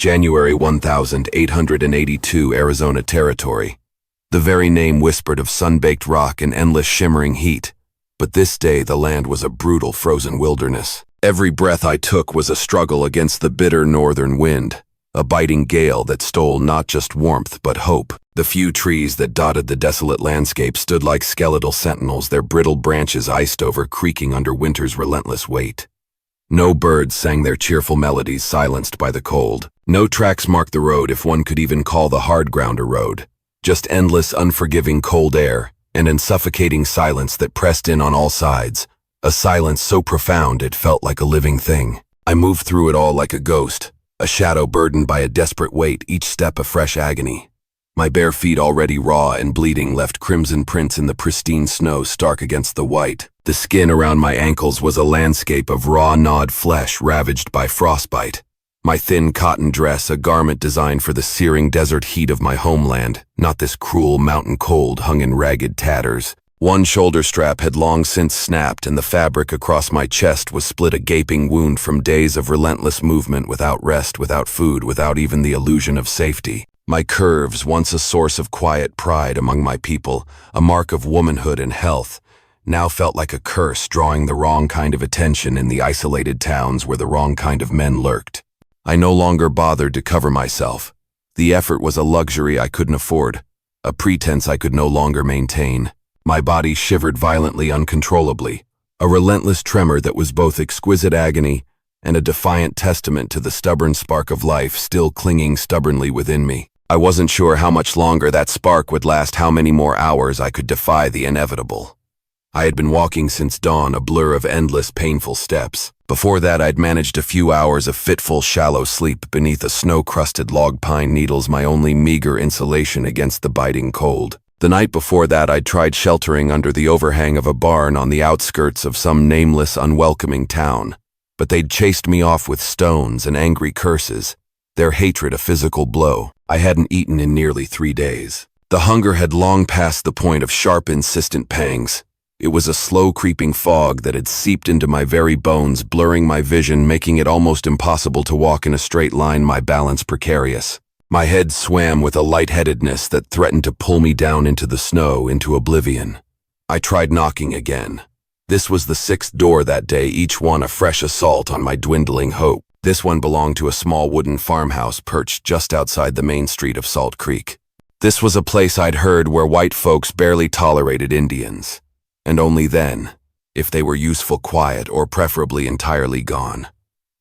January 1882, Arizona Territory. The very name whispered of sun-baked rock and endless shimmering heat, but this day the land was a brutal frozen wilderness. Every breath I took was a struggle against the bitter northern wind, a biting gale that stole not just warmth but hope. The few trees that dotted the desolate landscape stood like skeletal sentinels, their brittle branches iced over, creaking under winter's relentless weight. No birds sang their cheerful melodies, silenced by the cold. No tracks marked the road, if one could even call the hard ground a road. Just endless, unforgiving cold air, and an suffocating silence that pressed in on all sides. A silence so profound it felt like a living thing. I moved through it all like a ghost, a shadow burdened by a desperate weight, each step a fresh agony. My bare feet, already raw and bleeding, left crimson prints in the pristine snow, stark against the white. The skin around my ankles was a landscape of raw, gnawed flesh ravaged by frostbite. My thin cotton dress, a garment designed for the searing desert heat of my homeland, not this cruel mountain cold, hung in ragged tatters. One shoulder strap had long since snapped, and the fabric across my chest was split, a gaping wound from days of relentless movement, without rest, without food, without even the illusion of safety. My curves, once a source of quiet pride among my people, a mark of womanhood and health, now felt like a curse, drawing the wrong kind of attention in the isolated towns where the wrong kind of men lurked. I no longer bothered to cover myself. The effort was a luxury I couldn't afford, a pretense I could no longer maintain. My body shivered violently, uncontrollably, a relentless tremor that was both exquisite agony and a defiant testament to the stubborn spark of life still clinging stubbornly within me. I wasn't sure how much longer that spark would last, how many more hours I could defy the inevitable. I had been walking since dawn, a blur of endless, painful steps. Before that, I'd managed a few hours of fitful, shallow sleep beneath a snow-crusted log pine needles, my only meager insulation against the biting cold. The night before that, I'd tried sheltering under the overhang of a barn on the outskirts of some nameless, unwelcoming town, but they'd chased me off with stones and angry curses, their hatred a physical blow. I hadn't eaten in nearly 3 days. The hunger had long passed the point of sharp, insistent pangs. It was a slow creeping fog that had seeped into my very bones, blurring my vision, making it almost impossible to walk in a straight line, my balance precarious. My head swam with a lightheadedness that threatened to pull me down into the snow, into oblivion. I tried knocking again. This was the 6th door that day, each one a fresh assault on my dwindling hope. This one belonged to a small wooden farmhouse perched just outside the main street of Salt Creek. This was a place I'd heard where white folks barely tolerated Indians. And only then, if they were useful, quiet, or preferably entirely gone.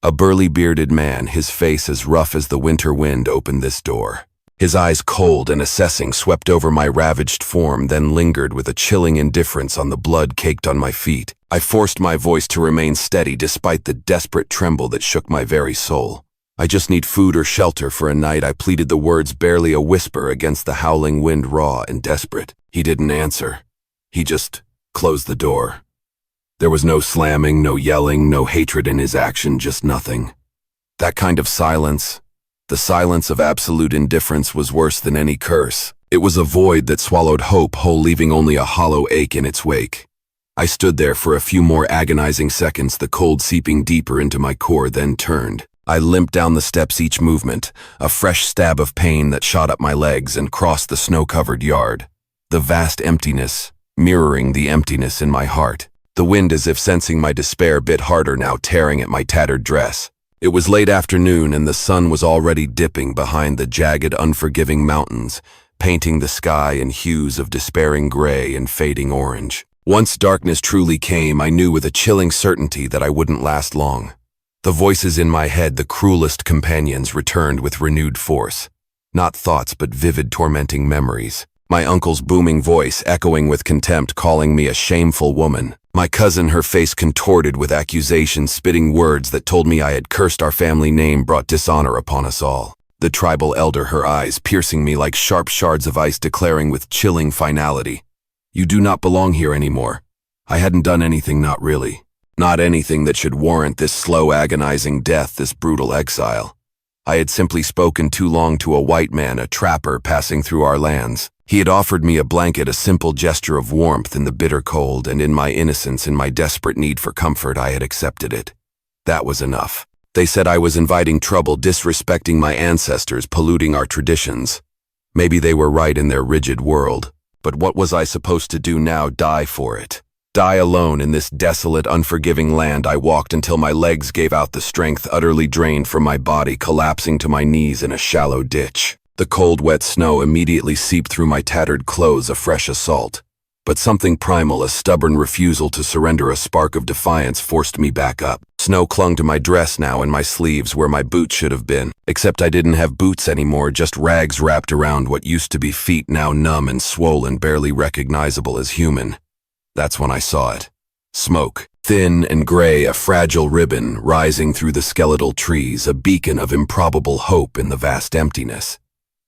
A burly bearded man, his face as rough as the winter wind, opened this door. His eyes, cold and assessing, swept over my ravaged form, then lingered with a chilling indifference on the blood caked on my feet. I forced my voice to remain steady despite the desperate tremble that shook my very soul. "I just need food or shelter for a night," I pleaded, the words barely a whisper against the howling wind, raw and desperate. He didn't answer. He just closed the door. There was no slamming, no yelling, no hatred in his action, just nothing. That kind of silence, the silence of absolute indifference, was worse than any curse. It was a void that swallowed hope whole, leaving only a hollow ache in its wake. I stood there for a few more agonizing seconds, the cold seeping deeper into my core, then turned. I limped down the steps, each movement a fresh stab of pain that shot up my legs, and crossed the snow-covered yard. The vast emptiness, mirroring the emptiness in my heart. The wind, as if sensing my despair, bit harder now, tearing at my tattered dress. It was late afternoon, and the sun was already dipping behind the jagged, unforgiving mountains, painting the sky in hues of despairing gray and fading orange. Once darkness truly came, I knew with a chilling certainty that I wouldn't last long. The voices in my head, the cruelest companions, returned with renewed force. Not thoughts, but vivid, tormenting memories. My uncle's booming voice, echoing with contempt, calling me a shameful woman. My cousin, her face contorted with accusation, spitting words that told me I had cursed our family name, brought dishonor upon us all. The tribal elder, her eyes piercing me like sharp shards of ice, declaring with chilling finality, "You do not belong here anymore." I hadn't done anything, not really. Not anything that should warrant this slow, agonizing death, this brutal exile. I had simply spoken too long to a white man, a trapper passing through our lands. He had offered me a blanket, a simple gesture of warmth in the bitter cold, and in my innocence, in my desperate need for comfort, I had accepted it. That was enough. They said I was inviting trouble, disrespecting my ancestors, polluting our traditions. Maybe they were right in their rigid world, but what was I supposed to do now? Die for it? Die alone in this desolate, unforgiving land? I walked until my legs gave out the strength, utterly drained from my body, collapsing to my knees in a shallow ditch. The cold, wet snow immediately seeped through my tattered clothes, a fresh assault. But something primal, a stubborn refusal to surrender, a spark of defiance, forced me back up. Snow clung to my dress now and my sleeves where my boots should have been. Except I didn't have boots anymore, just rags wrapped around what used to be feet, now numb and swollen, barely recognizable as human. That's when I saw it. Smoke. Thin and gray, a fragile ribbon rising through the skeletal trees, a beacon of improbable hope in the vast emptiness.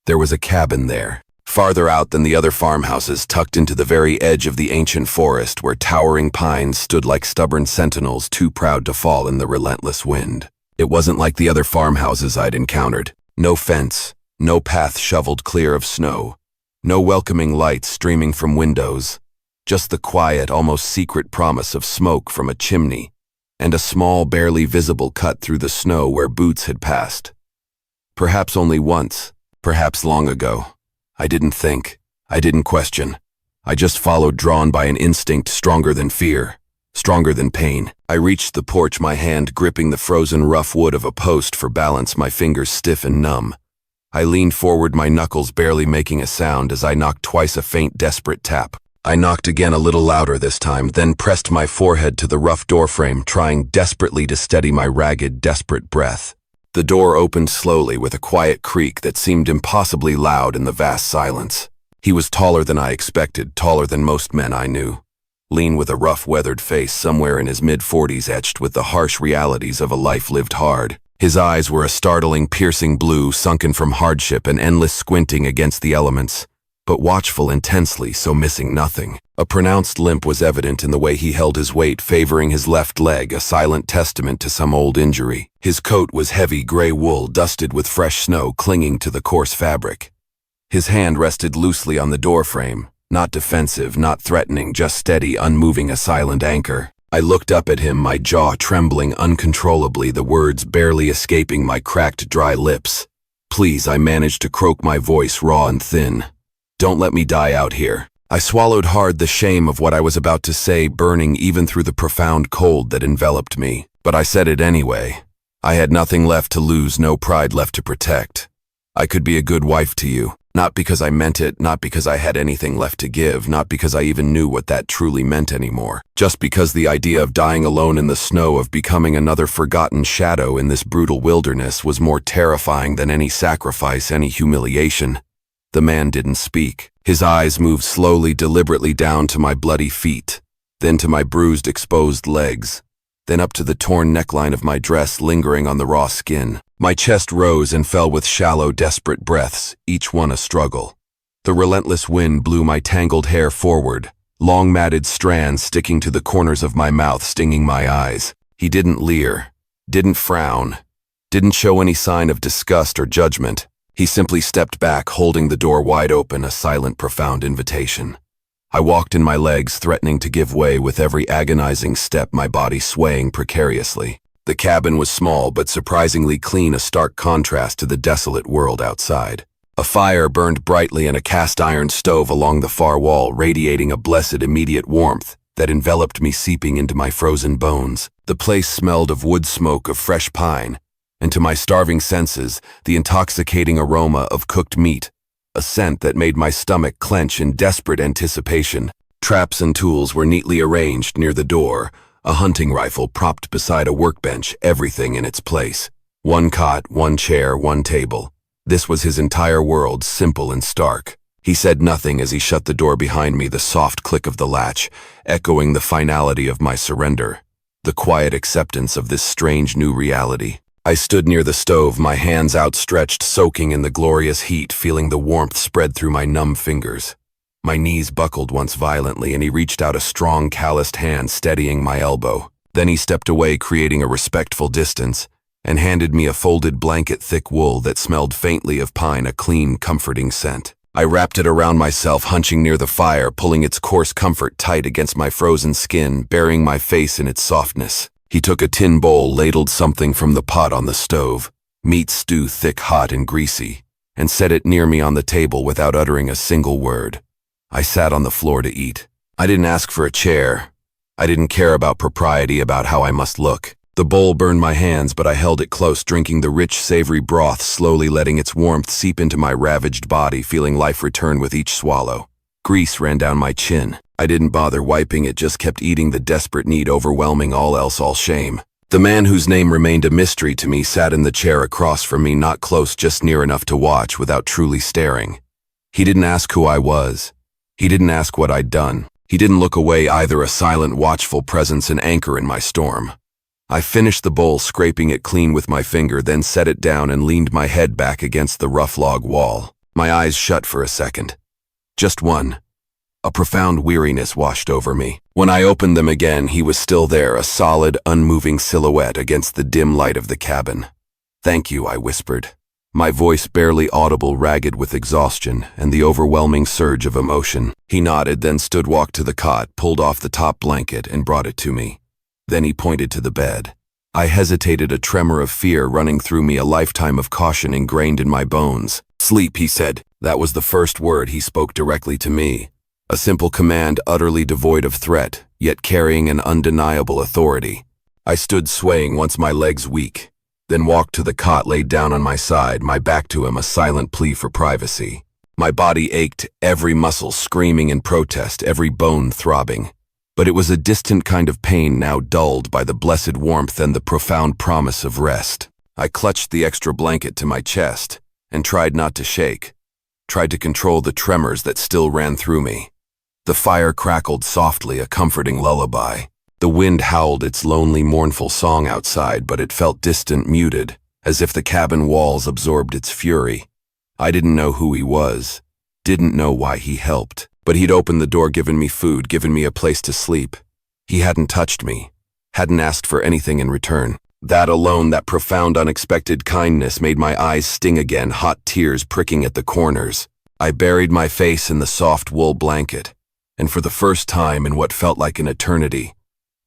There was a cabin there, farther out than the other farmhouses, tucked into the very edge of the ancient forest where towering pines stood like stubborn sentinels too proud to fall in the relentless wind. It wasn't like the other farmhouses I'd encountered. No fence, no path shoveled clear of snow, no welcoming lights streaming from windows, just the quiet, almost secret promise of smoke from a chimney, and a small, barely visible cut through the snow where boots had passed. Perhaps only once, perhaps long ago. I didn't think. I didn't question. I just followed, drawn by an instinct stronger than fear, stronger than pain. I reached the porch, my hand gripping the frozen rough wood of a post for balance, my fingers stiff and numb. I leaned forward, my knuckles barely making a sound as I knocked twice, a faint, desperate tap. I knocked again, a little louder this time, then pressed my forehead to the rough doorframe, trying desperately to steady my ragged, desperate breath. The door opened slowly with a quiet creak that seemed impossibly loud in the vast silence. He was taller than I expected, taller than most men I knew. Lean, with a rough, weathered face, somewhere in his mid-40s, etched with the harsh realities of a life lived hard. His eyes were a startling, piercing blue, sunken from hardship and endless squinting against the elements, but watchful intensely, so missing nothing. A pronounced limp was evident in the way he held his weight, favoring his left leg, a silent testament to some old injury. His coat was heavy gray wool, dusted with fresh snow, clinging to the coarse fabric. His hand rested loosely on the doorframe, not defensive, not threatening, just steady, unmoving, a silent anchor. I looked up at him, my jaw trembling uncontrollably, the words barely escaping my cracked, dry lips. "Please," I managed to croak, my voice raw and thin. "Don't let me die out here." I swallowed hard, the shame of what I was about to say burning even through the profound cold that enveloped me. But I said it anyway. I had nothing left to lose, no pride left to protect. I could be a good wife to you. Not because I meant it, not because I had anything left to give, not because I even knew what that truly meant anymore. Just because the idea of dying alone in the snow, of becoming another forgotten shadow in this brutal wilderness, was more terrifying than any sacrifice, any humiliation. The man didn't speak. His eyes moved slowly, deliberately down to my bloody feet, then to my bruised, exposed legs, then up to the torn neckline of my dress lingering on the raw skin. My chest rose and fell with shallow, desperate breaths, each one a struggle. The relentless wind blew my tangled hair forward, long matted strands sticking to the corners of my mouth, stinging my eyes. He didn't leer, didn't frown, didn't show any sign of disgust or judgment. He simply stepped back, holding the door wide open, a silent, profound invitation. I walked in, my legs threatening to give way with every agonizing step, my body swaying precariously. The cabin was small but surprisingly clean, a stark contrast to the desolate world outside. A fire burned brightly and a cast-iron stove along the far wall, radiating a blessed immediate warmth that enveloped me, seeping into my frozen bones. The place smelled of wood smoke, of fresh pine, and to my starving senses, the intoxicating aroma of cooked meat, a scent that made my stomach clench in desperate anticipation. Traps and tools were neatly arranged near the door, a hunting rifle propped beside a workbench, everything in its place. One cot, one chair, one table. This was his entire world, simple and stark. He said nothing as he shut the door behind me, the soft click of the latch, echoing the finality of my surrender, the quiet acceptance of this strange new reality. I stood near the stove, my hands outstretched, soaking in the glorious heat, feeling the warmth spread through my numb fingers. My knees buckled once violently, and he reached out a strong, calloused hand, steadying my elbow. Then he stepped away, creating a respectful distance, and handed me a folded blanket, thick wool that smelled faintly of pine, a clean, comforting scent. I wrapped it around myself, hunching near the fire, pulling its coarse comfort tight against my frozen skin, burying my face in its softness. He took a tin bowl, ladled something from the pot on the stove, meat stew thick, hot, and greasy, and set it near me on the table without uttering a single word. I sat on the floor to eat. I didn't ask for a chair. I didn't care about propriety, about how I must look. The bowl burned my hands, but I held it close, drinking the rich, savory broth, slowly letting its warmth seep into my ravaged body, feeling life return with each swallow. Grease ran down my chin. I didn't bother wiping it, just kept eating, the desperate need overwhelming all else, all shame. The man whose name remained a mystery to me sat in the chair across from me, not close, just near enough to watch without truly staring. He didn't ask who I was. He didn't ask what I'd done. He didn't look away either, a silent, watchful presence, an anchor in my storm. I finished the bowl, scraping it clean with my finger, then set it down and leaned my head back against the rough log wall. My eyes shut for a second. Just one. A profound weariness washed over me. When I opened them again, he was still there, a solid, unmoving silhouette against the dim light of the cabin. "Thank you," I whispered, my voice barely audible, ragged with exhaustion and the overwhelming surge of emotion. He nodded, then walked to the cot, pulled off the top blanket, and brought it to me. Then he pointed to the bed. I hesitated, a tremor of fear running through me, a lifetime of caution ingrained in my bones. "Sleep," he said. That was the first word he spoke directly to me. A simple command, utterly devoid of threat, yet carrying an undeniable authority. I stood swaying, once my legs weak, then walked to the cot, laid down on my side, my back to him, a silent plea for privacy. My body ached, every muscle screaming in protest, every bone throbbing. But it was a distant kind of pain, now dulled by the blessed warmth and the profound promise of rest. I clutched the extra blanket to my chest and tried not to shake, tried to control the tremors that still ran through me. The fire crackled softly, a comforting lullaby. The wind howled its lonely, mournful song outside, but it felt distant, muted, as if the cabin walls absorbed its fury. I didn't know who he was, didn't know why he helped, but he'd opened the door, given me food, given me a place to sleep. He hadn't touched me, hadn't asked for anything in return. That alone, that profound, unexpected kindness, made my eyes sting again, hot tears pricking at the corners. I buried my face in the soft wool blanket, and for the first time in what felt like an eternity,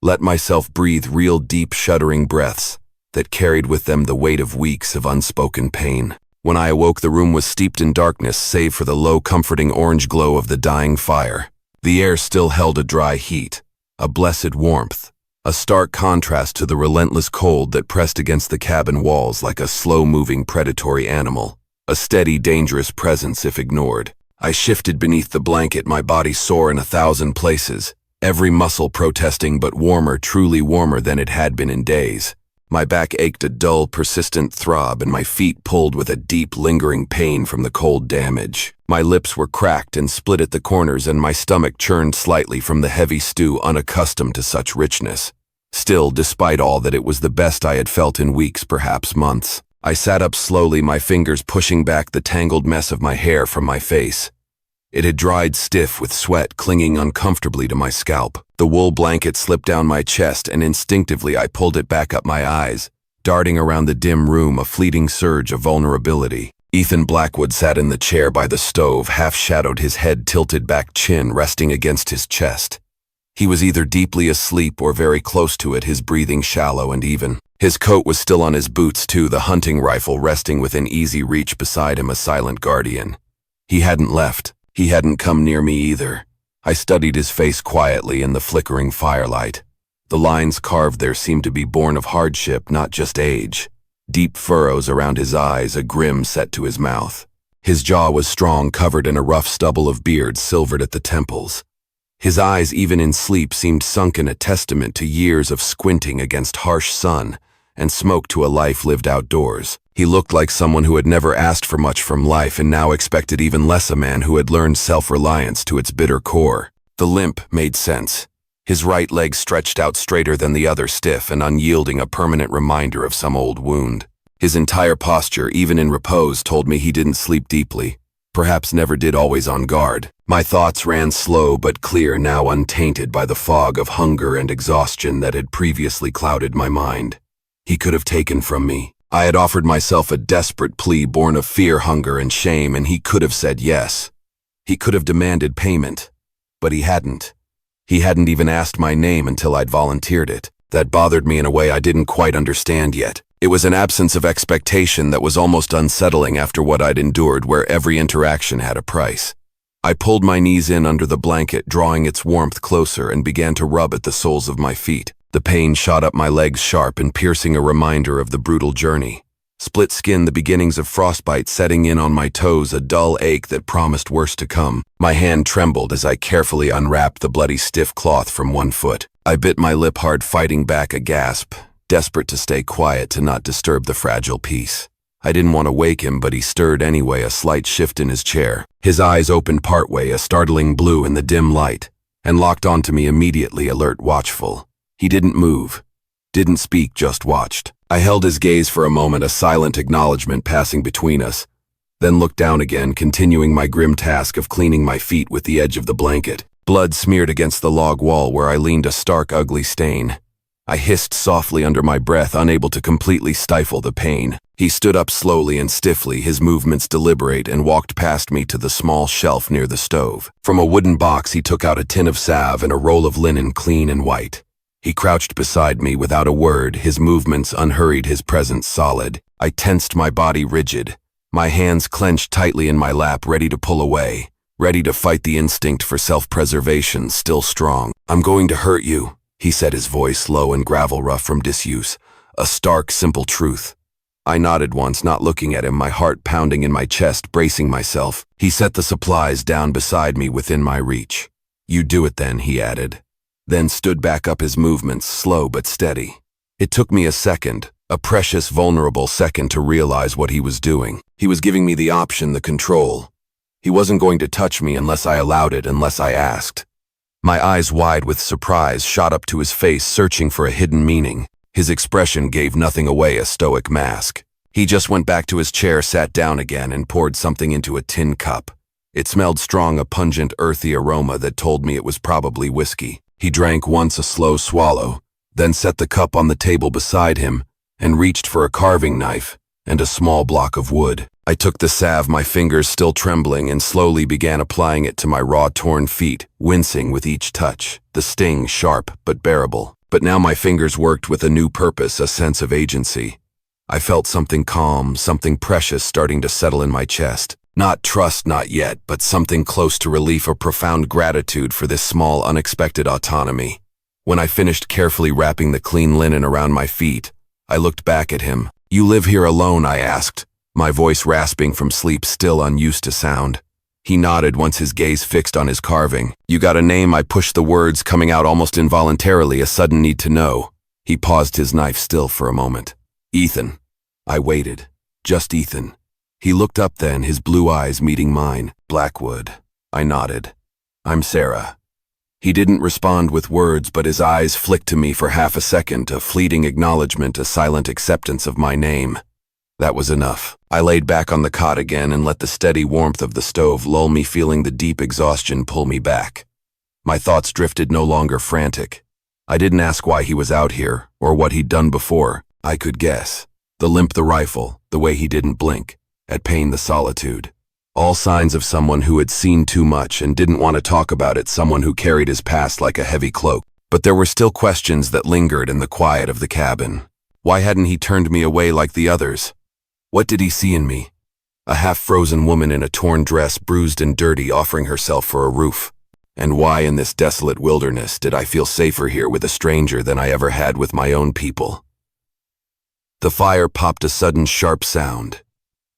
let myself breathe real deep, shuddering breaths that carried with them the weight of weeks of unspoken pain. When I awoke, the room was steeped in darkness, save for the low, comforting orange glow of the dying fire. The air still held a dry heat, a blessed warmth, a stark contrast to the relentless cold that pressed against the cabin walls like a slow-moving predatory animal, a steady, dangerous presence if ignored. I shifted beneath the blanket, my body sore in 1,000 places, every muscle protesting, but warmer, truly warmer than it had been in days. My back ached, a dull, persistent throb, and my feet pulled with a deep, lingering pain from the cold damage. My lips were cracked and split at the corners, and my stomach churned slightly from the heavy stew, unaccustomed to such richness. Still, despite all that, it was the best I had felt in weeks, perhaps months. I sat up slowly, my fingers pushing back the tangled mess of my hair from my face. It had dried stiff, with sweat clinging uncomfortably to my scalp. The wool blanket slipped down my chest, and instinctively I pulled it back up my eyes, darting around the dim room, a fleeting surge of vulnerability. Ethan Blackwood sat in the chair by the stove, half-shadowed, his head tilted back, chin resting against his chest. He was either deeply asleep or very close to it, his breathing shallow and even. His coat was still on his boots too, the hunting rifle resting within easy reach beside him, a silent guardian. He hadn't left. He hadn't come near me either. I studied his face quietly in the flickering firelight. The lines carved there seemed to be born of hardship, not just age. Deep furrows around his eyes, a grim set to his mouth. His jaw was strong, covered in a rough stubble of beard, silvered at the temples. His eyes, even in sleep, seemed sunken, a testament to years of squinting against harsh sun and smoke, to a life lived outdoors. He looked like someone who had never asked for much from life and now expected even less, a man who had learned self-reliance to its bitter core. The limp made sense. His right leg stretched out straighter than the other, stiff and unyielding, a permanent reminder of some old wound. His entire posture, even in repose, told me he didn't sleep deeply, perhaps never did, always on guard. My thoughts ran slow but clear, now untainted by the fog of hunger and exhaustion that had previously clouded my mind. He could have taken from me. I had offered myself a desperate plea born of fear, hunger, and shame, and he could have said yes. He could have demanded payment, but he hadn't. He hadn't even asked my name until I'd volunteered it. that bothered me in a way I didn't quite understand yet. It was an absence of expectation that was almost unsettling after what I'd endured, where every interaction had a price. I pulled my knees in under the blanket, drawing its warmth closer, and began to rub at the soles of my feet. The pain shot up my legs sharp and piercing, a reminder of the brutal journey. Split skin, the beginnings of frostbite setting in on my toes, a dull ache that promised worse to come. My hand trembled as I carefully unwrapped the bloody stiff cloth from one foot. I bit my lip hard, fighting back a gasp, desperate to stay quiet to not disturb the fragile piece. I didn't want to wake him, but he stirred anyway, a slight shift in his chair. His eyes opened partway, a startling blue in the dim light, and locked onto me immediately, alert, watchful. He didn't move, didn't speak, just watched. I held his gaze for a moment, a silent acknowledgement passing between us, then looked down again, continuing my grim task of cleaning my feet with the edge of the blanket. Blood smeared against the log wall where I leaned, a stark, ugly stain. I hissed softly under my breath, unable to completely stifle the pain. He stood up slowly and stiffly, his movements deliberate, and walked past me to the small shelf near the stove. From a wooden box he took out a tin of salve and a roll of linen, clean and white. He crouched beside me without a word, his movements unhurried, his presence solid. I tensed, my body rigid, my hands clenched tightly in my lap, ready to pull away, ready to fight the instinct for self-preservation, still strong. "I'm going to hurt you," he said, his voice low and gravel-rough from disuse. A stark, simple truth. I nodded once, not looking at him, my heart pounding in my chest, bracing myself. He set the supplies down beside me, within my reach. "You do it then," he added, then stood back up, his movements slow but steady. It took me a second, a precious, vulnerable second, to realize what he was doing. He was giving me the option, the control. He wasn't going to touch me unless I allowed it, unless I asked. My eyes, wide with surprise, shot up to his face, searching for a hidden meaning. His expression gave nothing away, a stoic mask. He just went back to his chair, sat down again, and poured something into a tin cup. It smelled strong, a pungent, earthy aroma that told me it was probably whiskey. He drank once, a slow swallow, then set the cup on the table beside him and reached for a carving knife and a small block of wood. I took the salve, my fingers still trembling, and slowly began applying it to my raw, torn feet, wincing with each touch, the sting sharp but bearable. But now my fingers worked with a new purpose, a sense of agency. I felt something calm, something precious starting to settle in my chest. Not trust, not yet, but something close to relief, a profound gratitude for this small, unexpected autonomy. When I finished carefully wrapping the clean linen around my feet, I looked back at him. "You live here alone?" I asked, my voice rasping from sleep, still unused to sound. He nodded once, his gaze fixed on his carving. "You got a name?" I pushed, the words coming out almost involuntarily, a sudden need to know. He paused, his knife still for a moment. "Ethan." I waited. "Just Ethan." He looked up then, his blue eyes meeting mine. "Blackwood." I nodded. "I'm Sarah." He didn't respond with words, but his eyes flicked to me for half a second, a fleeting acknowledgement, a silent acceptance of my name. That was enough. I laid back on the cot again and let the steady warmth of the stove lull me, feeling the deep exhaustion pull me back. My thoughts drifted, no longer frantic. I didn't ask why he was out here, or what he'd done before. I could guess. The limp, the rifle, the way he didn't blink. At pain, the solitude. All signs of someone who had seen too much and didn't want to talk about it, someone who carried his past like a heavy cloak. But there were still questions that lingered in the quiet of the cabin. Why hadn't he turned me away like the others? What did he see in me? A half-frozen woman in a torn dress, bruised and dirty, offering herself for a roof. And why in this desolate wilderness did I feel safer here with a stranger than I ever had with my own people? The fire popped, a sudden sharp sound.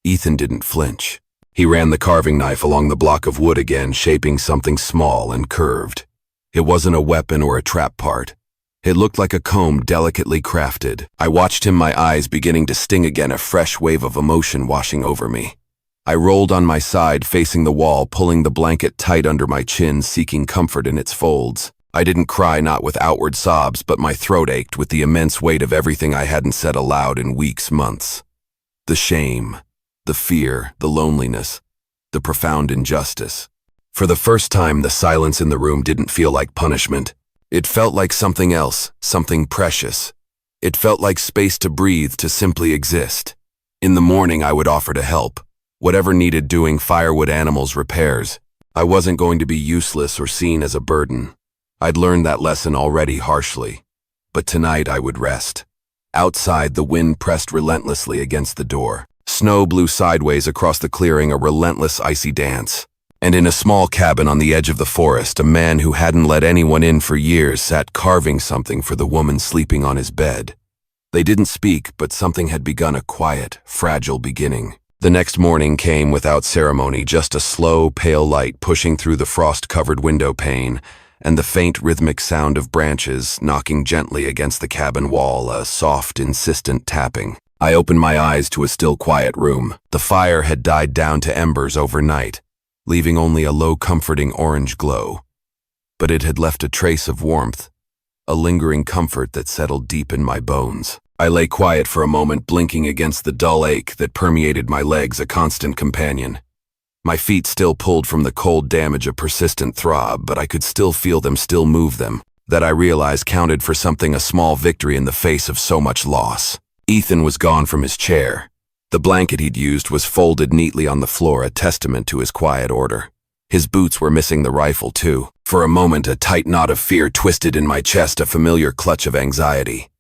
Ethan didn't flinch. He ran the carving knife along the block of wood again, shaping something small and curved. It wasn't a weapon or a trap part. It looked like a comb, delicately crafted. I watched him, my eyes beginning to sting again, a fresh wave of emotion washing over me. I rolled on my side, facing the wall, pulling the blanket tight under my chin, seeking comfort in its folds. I didn't cry, not with outward sobs, but my throat ached with the immense weight of everything I hadn't said aloud in weeks, months. The shame, the fear, the loneliness, the profound injustice. For the first time, the silence in the room didn't feel like punishment. It felt like something else, something precious. It felt like space to breathe, to simply exist. In the morning, I would offer to help. Whatever needed doing, firewood, animals, repairs. I wasn't going to be useless or seen as a burden. I'd learned that lesson already harshly. but tonight I would rest. Outside, the wind pressed relentlessly against the door. Snow blew sideways across the clearing, a relentless icy dance. And in a small cabin on the edge of the forest, a man who hadn't let anyone in for years sat carving something for the woman sleeping on his bed. They didn't speak, but something had begun, a quiet, fragile beginning. The next morning came without ceremony, just a slow, pale light pushing through the frost-covered window pane, and the faint rhythmic sound of branches knocking gently against the cabin wall, a soft, insistent tapping. I opened my eyes to a still quiet room. The fire had died down to embers overnight, leaving only a low, comforting orange glow. But it had left a trace of warmth, a lingering comfort that settled deep in my bones. I lay quiet for a moment, blinking against the dull ache that permeated my legs, a constant companion. My feet still pulled from the cold damage, a persistent throb, but I could still feel them, still move them. That I realized counted for something, a small victory in the face of so much loss. Ethan was gone from his chair. The blanket he'd used was folded neatly on the floor, a testament to his quiet order. His boots were missing, the rifle too. For a moment, a tight knot of fear twisted in my chest, a familiar clutch of anxiety.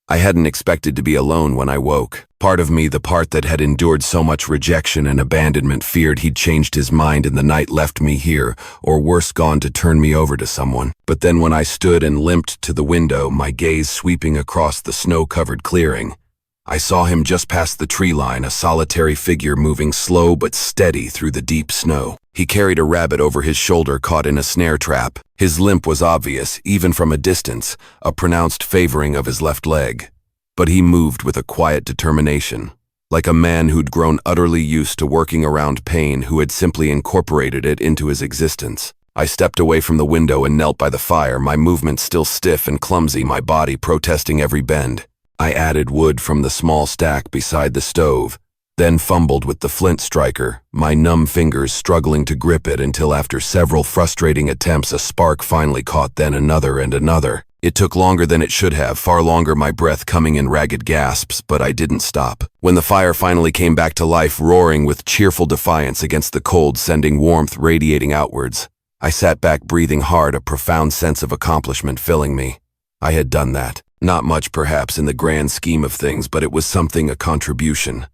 I hadn't expected to be alone when I woke. Part of me, the part that had endured so much rejection and abandonment, feared he'd changed his mind in the night, left me here, or worse, gone to turn me over to someone. But then when I stood and limped to the window, my gaze sweeping across the snow-covered clearing, I saw him just past the tree line, a solitary figure moving slow but steady through the deep snow. He carried a rabbit over his shoulder, caught in a snare trap. His limp was obvious, even from a distance, a pronounced favoring of his left leg. But he moved with a quiet determination, like a man who'd grown utterly used to working around pain, who had simply incorporated it into his existence. I stepped away from the window and knelt by the fire, my movements still stiff and clumsy, my body protesting every bend. I added wood from the small stack beside the stove, then fumbled with the flint striker, my numb fingers struggling to grip it until after several frustrating attempts a spark finally caught, then another and another. It took longer than it should have, far longer, my breath coming in ragged gasps, but I didn't stop. When the fire finally came back to life, roaring with cheerful defiance against the cold, sending warmth radiating outwards, I sat back breathing hard, a profound sense of accomplishment filling me. I had done that. Not much perhaps in the grand scheme of things, but it was something, a contribution.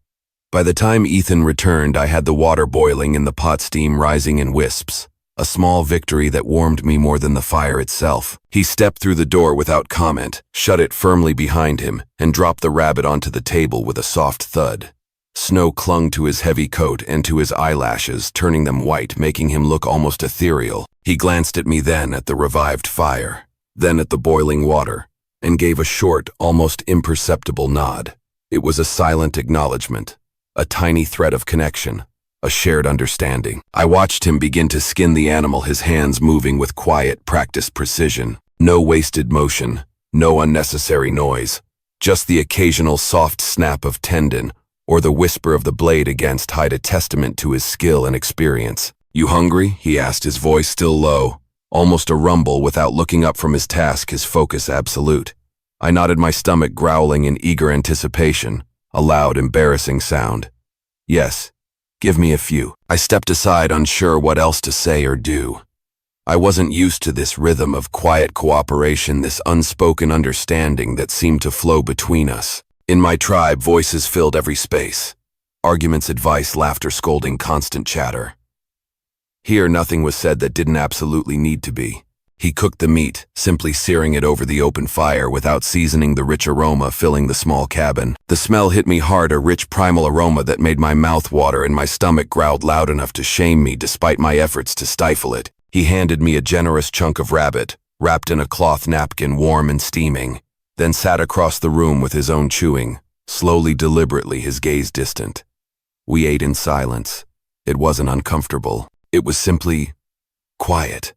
By the time Ethan returned, I had the water boiling and the pot steam rising in wisps, a small victory that warmed me more than the fire itself. He stepped through the door without comment, shut it firmly behind him, and dropped the rabbit onto the table with a soft thud. Snow clung to his heavy coat and to his eyelashes, turning them white, making him look almost ethereal. He glanced at me, then at the revived fire, then at the boiling water, and gave a short, almost imperceptible nod. It was a silent acknowledgement, a tiny thread of connection, a shared understanding. I watched him begin to skin the animal, his hands moving with quiet, practiced precision. No wasted motion, no unnecessary noise, just the occasional soft snap of tendon or the whisper of the blade against hide, a testament to his skill and experience. "You hungry?" he asked, his voice still low, almost a rumble, without looking up from his task, his focus absolute. I nodded, my stomach growling in eager anticipation, a loud, embarrassing sound. "Yes, give me a few." I stepped aside, unsure what else to say or do. I wasn't used to this rhythm of quiet cooperation, this unspoken understanding that seemed to flow between us. In my tribe, voices filled every space. Arguments, advice, laughter, scolding, constant chatter. Here, nothing was said that didn't absolutely need to be. He cooked the meat, simply searing it over the open fire without seasoning, the rich aroma filling the small cabin. The smell hit me hard, a rich primal aroma that made my mouth water and my stomach growled loud enough to shame me despite my efforts to stifle it. He handed me a generous chunk of rabbit, wrapped in a cloth napkin, warm and steaming, then sat across the room with his own chewing, slowly, deliberately, his gaze distant. We ate in silence. It wasn't uncomfortable. It was simply quiet.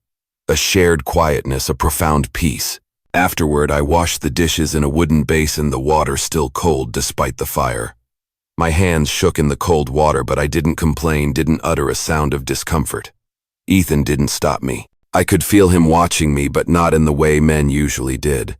A shared quietness, a profound peace. Afterward, I washed the dishes in a wooden basin, the water still cold despite the fire. My hands shook in the cold water, but I didn't complain, didn't utter a sound of discomfort. Ethan didn't stop me. I could feel him watching me, but not in the way men usually did.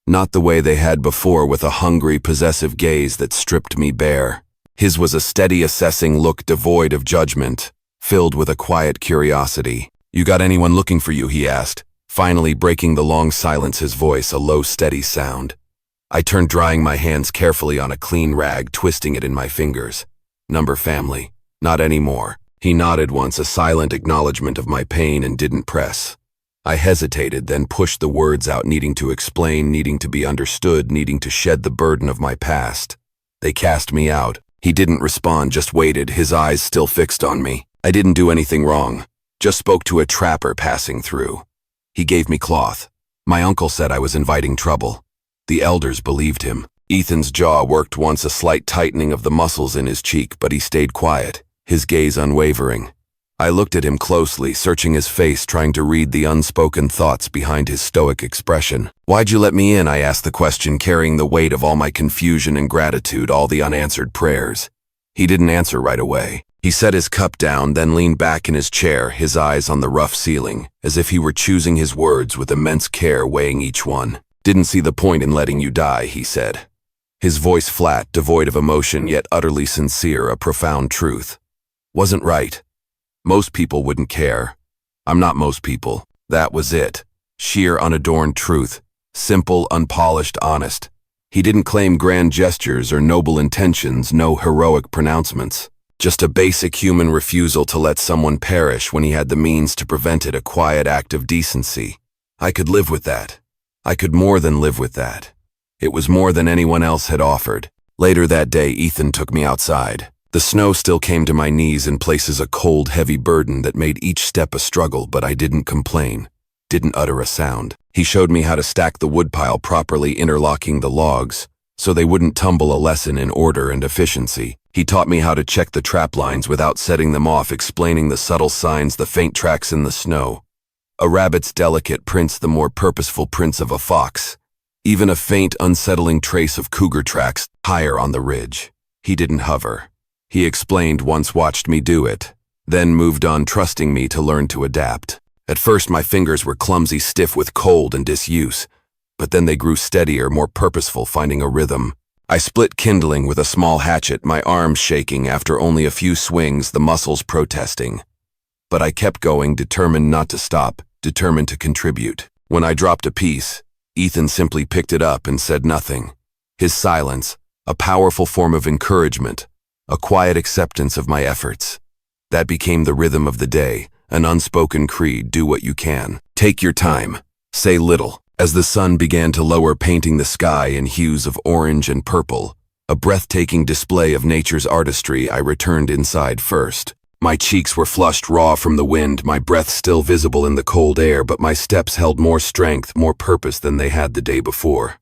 Not the way they had before, with a hungry, possessive gaze that stripped me bare. His was a steady, assessing look, devoid of judgment, filled with a quiet curiosity. "You got anyone looking for you?" he asked, Finally breaking the long silence, his voice a low, steady sound. I turned, drying my hands carefully on a clean rag, twisting it in my fingers. Number family. Not anymore. He nodded once, a silent acknowledgement of my pain, and didn't press. I hesitated, then pushed the words out, needing to explain, needing to be understood, needing to shed the burden of my past. They cast me out. He didn't respond, just waited, his eyes still fixed on me. I didn't do anything wrong. Just spoke to a trapper passing through. He gave me cloth. My uncle said I was inviting trouble. The elders believed him. Ethan's jaw worked once, a slight tightening of the muscles in his cheek, but he stayed quiet, his gaze unwavering. I looked at him closely, searching his face, trying to read the unspoken thoughts behind his stoic expression. "Why'd you let me in?" I asked the question, carrying the weight of all my confusion and gratitude, all the unanswered prayers. He didn't answer right away. He set his cup down, then leaned back in his chair, his eyes on the rough ceiling, as if he were choosing his words with immense care, weighing each one. "Didn't see the point in letting you die," he said. His voice flat, devoid of emotion, yet utterly sincere, a profound truth. "Wasn't right. Most people wouldn't care. I'm not most people." That was it. Sheer, unadorned truth. Simple, unpolished, honest. He didn't claim grand gestures or noble intentions, no heroic pronouncements. Just a basic human refusal to let someone perish when he had the means to prevent it, a quiet act of decency. I could live with that. I could more than live with that. It was more than anyone else had offered. Later that day, Ethan took me outside. The snow still came to my knees, in places a cold, heavy burden that made each step a struggle, but I didn't complain, didn't utter a sound. He showed me how to stack the woodpile properly, interlocking the logs, so they wouldn't tumble, a lesson in order and efficiency. He taught me how to check the trap lines without setting them off, explaining the subtle signs, the faint tracks in the snow. A rabbit's delicate prints, the more purposeful prints of a fox. Even a faint, unsettling trace of cougar tracks higher on the ridge. He didn't hover. He explained once, watched me do it, then moved on, trusting me to learn to adapt. At first my fingers were clumsy, stiff with cold and disuse, but then they grew steadier, more purposeful, finding a rhythm. I split kindling with a small hatchet, my arms shaking after only a few swings, the muscles protesting. But I kept going, determined not to stop, determined to contribute. When I dropped a piece, Ethan simply picked it up and said nothing. His silence, a powerful form of encouragement, a quiet acceptance of my efforts. That became the rhythm of the day, an unspoken creed: do what you can. Take your time. Say little. As the sun began to lower, painting the sky in hues of orange and purple, a breathtaking display of nature's artistry, I returned inside first. My cheeks were flushed raw from the wind, my breath still visible in the cold air, but my steps held more strength, more purpose than they had the day before.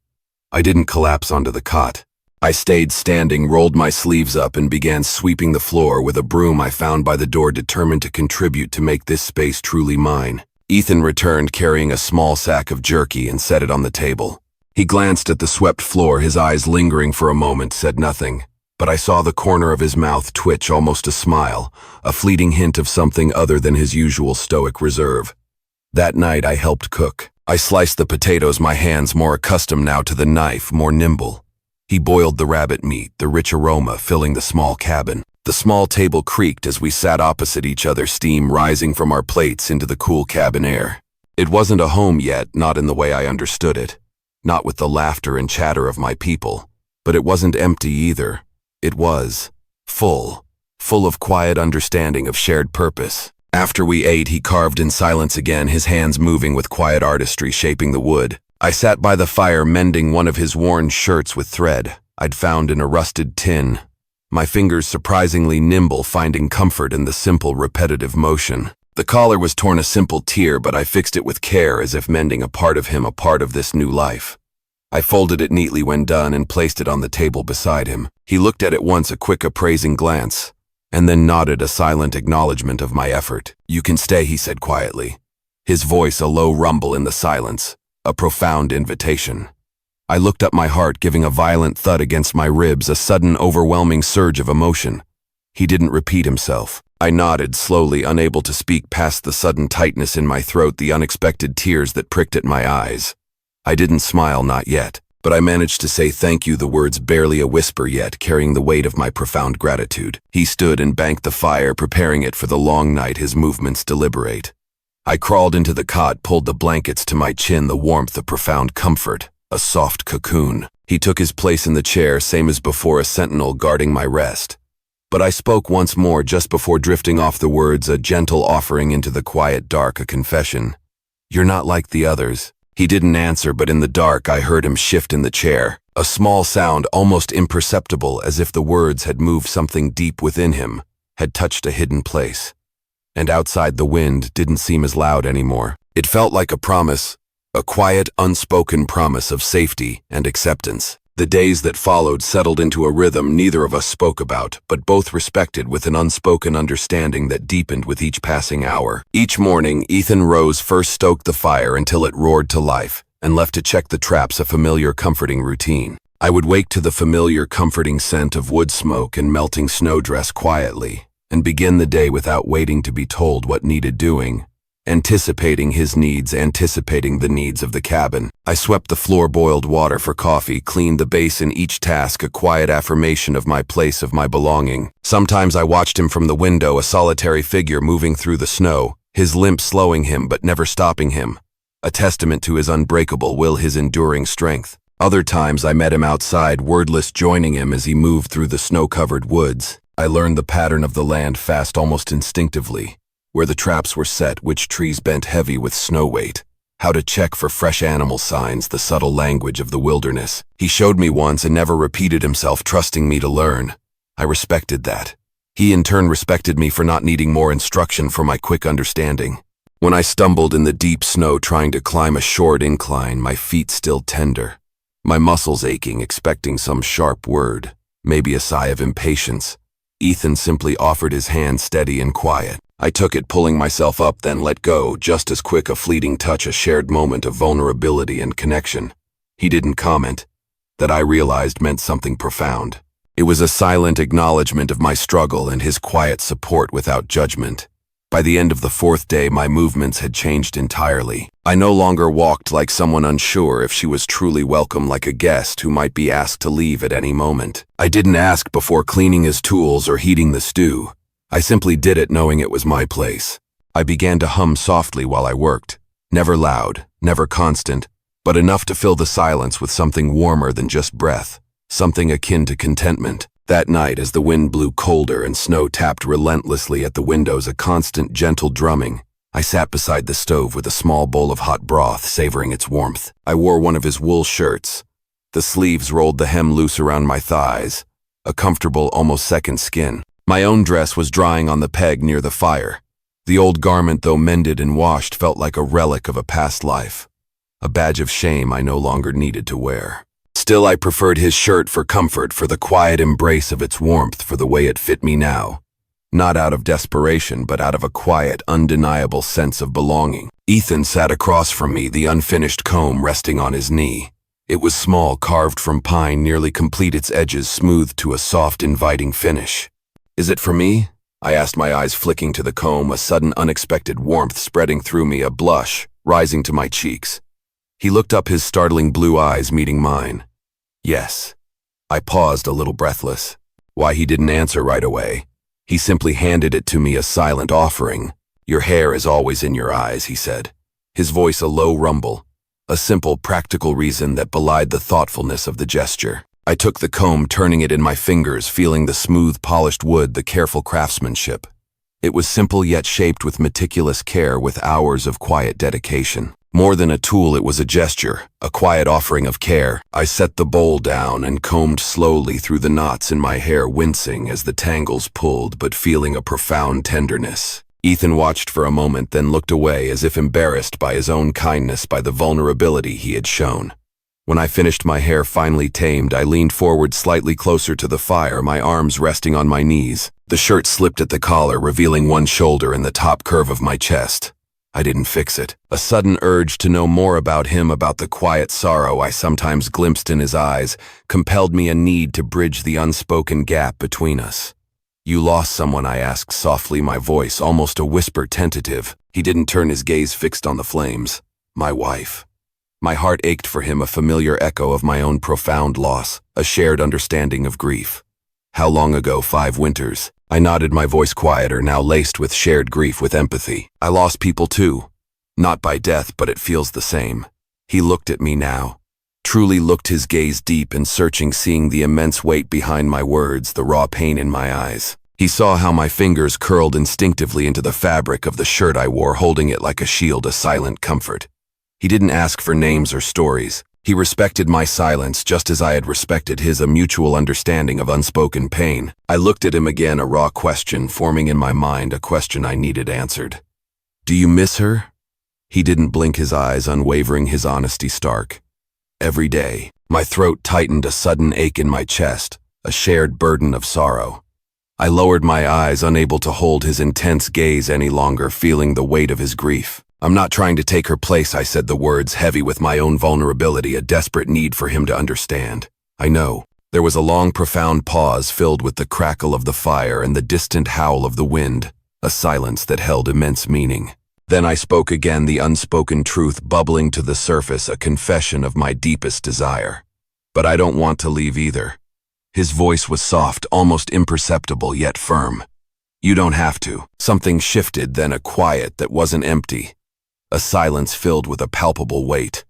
I didn't collapse onto the cot. I stayed standing, rolled my sleeves up, and began sweeping the floor with a broom I found by the door, determined to contribute to make this space truly mine. Ethan returned, carrying a small sack of jerky, and set it on the table. He glanced at the swept floor, his eyes lingering for a moment, said nothing. But I saw the corner of his mouth twitch, almost a smile, a fleeting hint of something other than his usual stoic reserve. That night I helped cook. I sliced the potatoes, my hands more accustomed now to the knife, more nimble. He boiled the rabbit meat, the rich aroma filling the small cabin. The small table creaked as we sat opposite each other, steam rising from our plates into the cool cabin air. It wasn't a home yet, not in the way I understood it, not with the laughter and chatter of my people, but it wasn't empty either. It was full of quiet understanding, of shared purpose. After we ate, he carved in silence again, his hands moving with quiet artistry, shaping the wood. I sat by the fire, mending one of his worn shirts with thread I'd found in a rusted tin. My fingers surprisingly nimble, finding comfort in the simple, repetitive motion. The collar was torn, a simple tear, but I fixed it with care, as if mending a part of him, a part of this new life. I folded it neatly when done and placed it on the table beside him. He looked at it once, a quick appraising glance, and then nodded, a silent acknowledgement of my effort. "You can stay," he said quietly, his voice a low rumble in the silence, a profound invitation. I looked up, my heart giving a violent thud against my ribs, a sudden overwhelming surge of emotion. He didn't repeat himself. I nodded, slowly, unable to speak past the sudden tightness in my throat, the unexpected tears that pricked at my eyes. I didn't smile, not yet, but I managed to say thank you, the words barely a whisper yet, carrying the weight of my profound gratitude. He stood and banked the fire, preparing it for the long night, his movements deliberate. I crawled into the cot, pulled the blankets to my chin, the warmth of profound comfort, a soft cocoon. He took his place in the chair, same as before, a sentinel guarding my rest. But I spoke once more just before drifting off, the words, a gentle offering into the quiet dark, a confession. "You're not like the others." He didn't answer, but in the dark I heard him shift in the chair. A small sound, almost imperceptible, as if the words had moved something deep within him, had touched a hidden place. And outside, the wind didn't seem as loud anymore. It felt like a promise, a quiet, unspoken promise of safety and acceptance. The days that followed settled into a rhythm neither of us spoke about, but both respected, with an unspoken understanding that deepened with each passing hour. Each morning, Ethan rose first, stoked the fire until it roared to life, and left to check the traps, a familiar, comforting routine. I would wake to the familiar, comforting scent of wood smoke and melting snowdress quietly, and begin the day without waiting to be told what needed doing. Anticipating his needs, anticipating the needs of the cabin. I swept the floor, boiled water for coffee, cleaned the basin, each task a quiet affirmation of my place, of my belonging. Sometimes I watched him from the window, a solitary figure moving through the snow, his limp slowing him but never stopping him, a testament to his unbreakable will, his enduring strength. Other times I met him outside, wordless, joining him as he moved through the snow-covered woods. I learned the pattern of the land fast, almost instinctively. Where the traps were set, which trees bent heavy with snow weight, how to check for fresh animal signs, the subtle language of the wilderness. He showed me once and never repeated himself, trusting me to learn. I respected that. He in turn respected me for not needing more instruction, for my quick understanding. When I stumbled in the deep snow trying to climb a short incline, my feet still tender, my muscles aching, expecting some sharp word, maybe a sigh of impatience, Ethan simply offered his hand, steady and quiet. I took it, pulling myself up, then let go, just as quick, a fleeting touch, a shared moment of vulnerability and connection. He didn't comment. That, I realized, meant something profound. It was a silent acknowledgement of my struggle and his quiet support without judgment. By the end of the fourth day, my movements had changed entirely. I no longer walked like someone unsure if she was truly welcome, like a guest who might be asked to leave at any moment. I didn't ask before cleaning his tools or heating the stew. I simply did it knowing it was my place. I began to hum softly while I worked, never loud, never constant, but enough to fill the silence with something warmer than just breath, something akin to contentment. That night, as the wind blew colder and snow tapped relentlessly at the windows, a constant, gentle drumming, I sat beside the stove with a small bowl of hot broth, savoring its warmth. I wore one of his wool shirts. The sleeves rolled, the hem loose around my thighs, a comfortable, almost second skin. My own dress was drying on the peg near the fire. The old garment, though mended and washed, felt like a relic of a past life, a badge of shame I no longer needed to wear. Still, I preferred his shirt for comfort, for the quiet embrace of its warmth, for the way it fit me now. Not out of desperation, but out of a quiet, undeniable sense of belonging. Ethan sat across from me, the unfinished comb resting on his knee. It was small, carved from pine, nearly complete, its edges smoothed to a soft, inviting finish. "Is it for me?" I asked, my eyes flicking to the comb, a sudden unexpected warmth spreading through me, a blush rising to my cheeks. He looked up, his startling blue eyes meeting mine. "Yes." I paused, a little breathless. Why, he didn't answer right away. He simply handed it to me, a silent offering. "Your hair is always in your eyes," he said, his voice a low rumble, a simple, practical reason that belied the thoughtfulness of the gesture. I took the comb, turning it in my fingers, feeling the smooth, polished wood, the careful craftsmanship. It was simple, yet shaped with meticulous care, with hours of quiet dedication. More than a tool, it was a gesture, a quiet offering of care. I set the bowl down and combed slowly through the knots in my hair, wincing as the tangles pulled, but feeling a profound tenderness. Ethan watched for a moment, then looked away, as if embarrassed by his own kindness, by the vulnerability he had shown. When I finished, my hair finally tamed, I leaned forward slightly closer to the fire, my arms resting on my knees. The shirt slipped at the collar, revealing one shoulder and the top curve of my chest. I didn't fix it. A sudden urge to know more about him, about the quiet sorrow I sometimes glimpsed in his eyes, compelled me, a need to bridge the unspoken gap between us. "You lost someone?" I asked softly, my voice almost a whisper, tentative. He didn't turn, his gaze fixed on the flames. "My wife." My heart ached for him, a familiar echo of my own profound loss, a shared understanding of grief. "How long ago?" "5 winters." I nodded, my voice quieter, now laced with shared grief, with empathy. "I lost people too. Not by death, but it feels the same. He looked at me now. Truly looked, his gaze deep and searching, seeing the immense weight behind my words, the raw pain in my eyes. He saw how my fingers curled instinctively into the fabric of the shirt I wore, holding it like a shield, a silent comfort. He didn't ask for names or stories. He respected my silence just as I had respected his, a mutual understanding of unspoken pain. I looked at him again, a raw question forming in my mind, a question I needed answered. Do you miss her? He didn't blink, his eyes unwavering, his honesty stark. Every day. My throat tightened, a sudden ache in my chest, a shared burden of sorrow. I lowered my eyes, unable to hold his intense gaze any longer, feeling the weight of his grief. I'm not trying to take her place, I said, the words heavy with my own vulnerability, a desperate need for him to understand. I know. There was a long, profound pause filled with the crackle of the fire and the distant howl of the wind, a silence that held immense meaning. Then I spoke again, the unspoken truth bubbling to the surface, a confession of my deepest desire. But I don't want to leave either. His voice was soft, almost imperceptible, yet firm. You don't have to. Something shifted, then a quiet that wasn't empty. A silence filled with a palpable weight.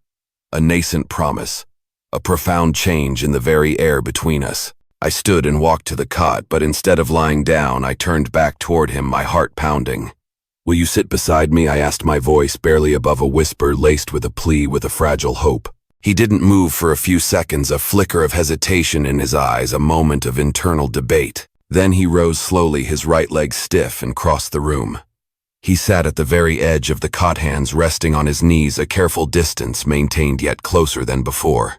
A nascent promise. A profound change in the very air between us. I stood and walked to the cot, but instead of lying down, I turned back toward him, my heart pounding. Will you sit beside me? I asked, my voice barely above a whisper, laced with a plea, with a fragile hope. He didn't move for a few seconds, a flicker of hesitation in his eyes, a moment of internal debate. Then he rose slowly, his right leg stiff, and crossed the room. He sat at the very edge of the cot, hands resting on his knees, a careful distance maintained, yet closer than before.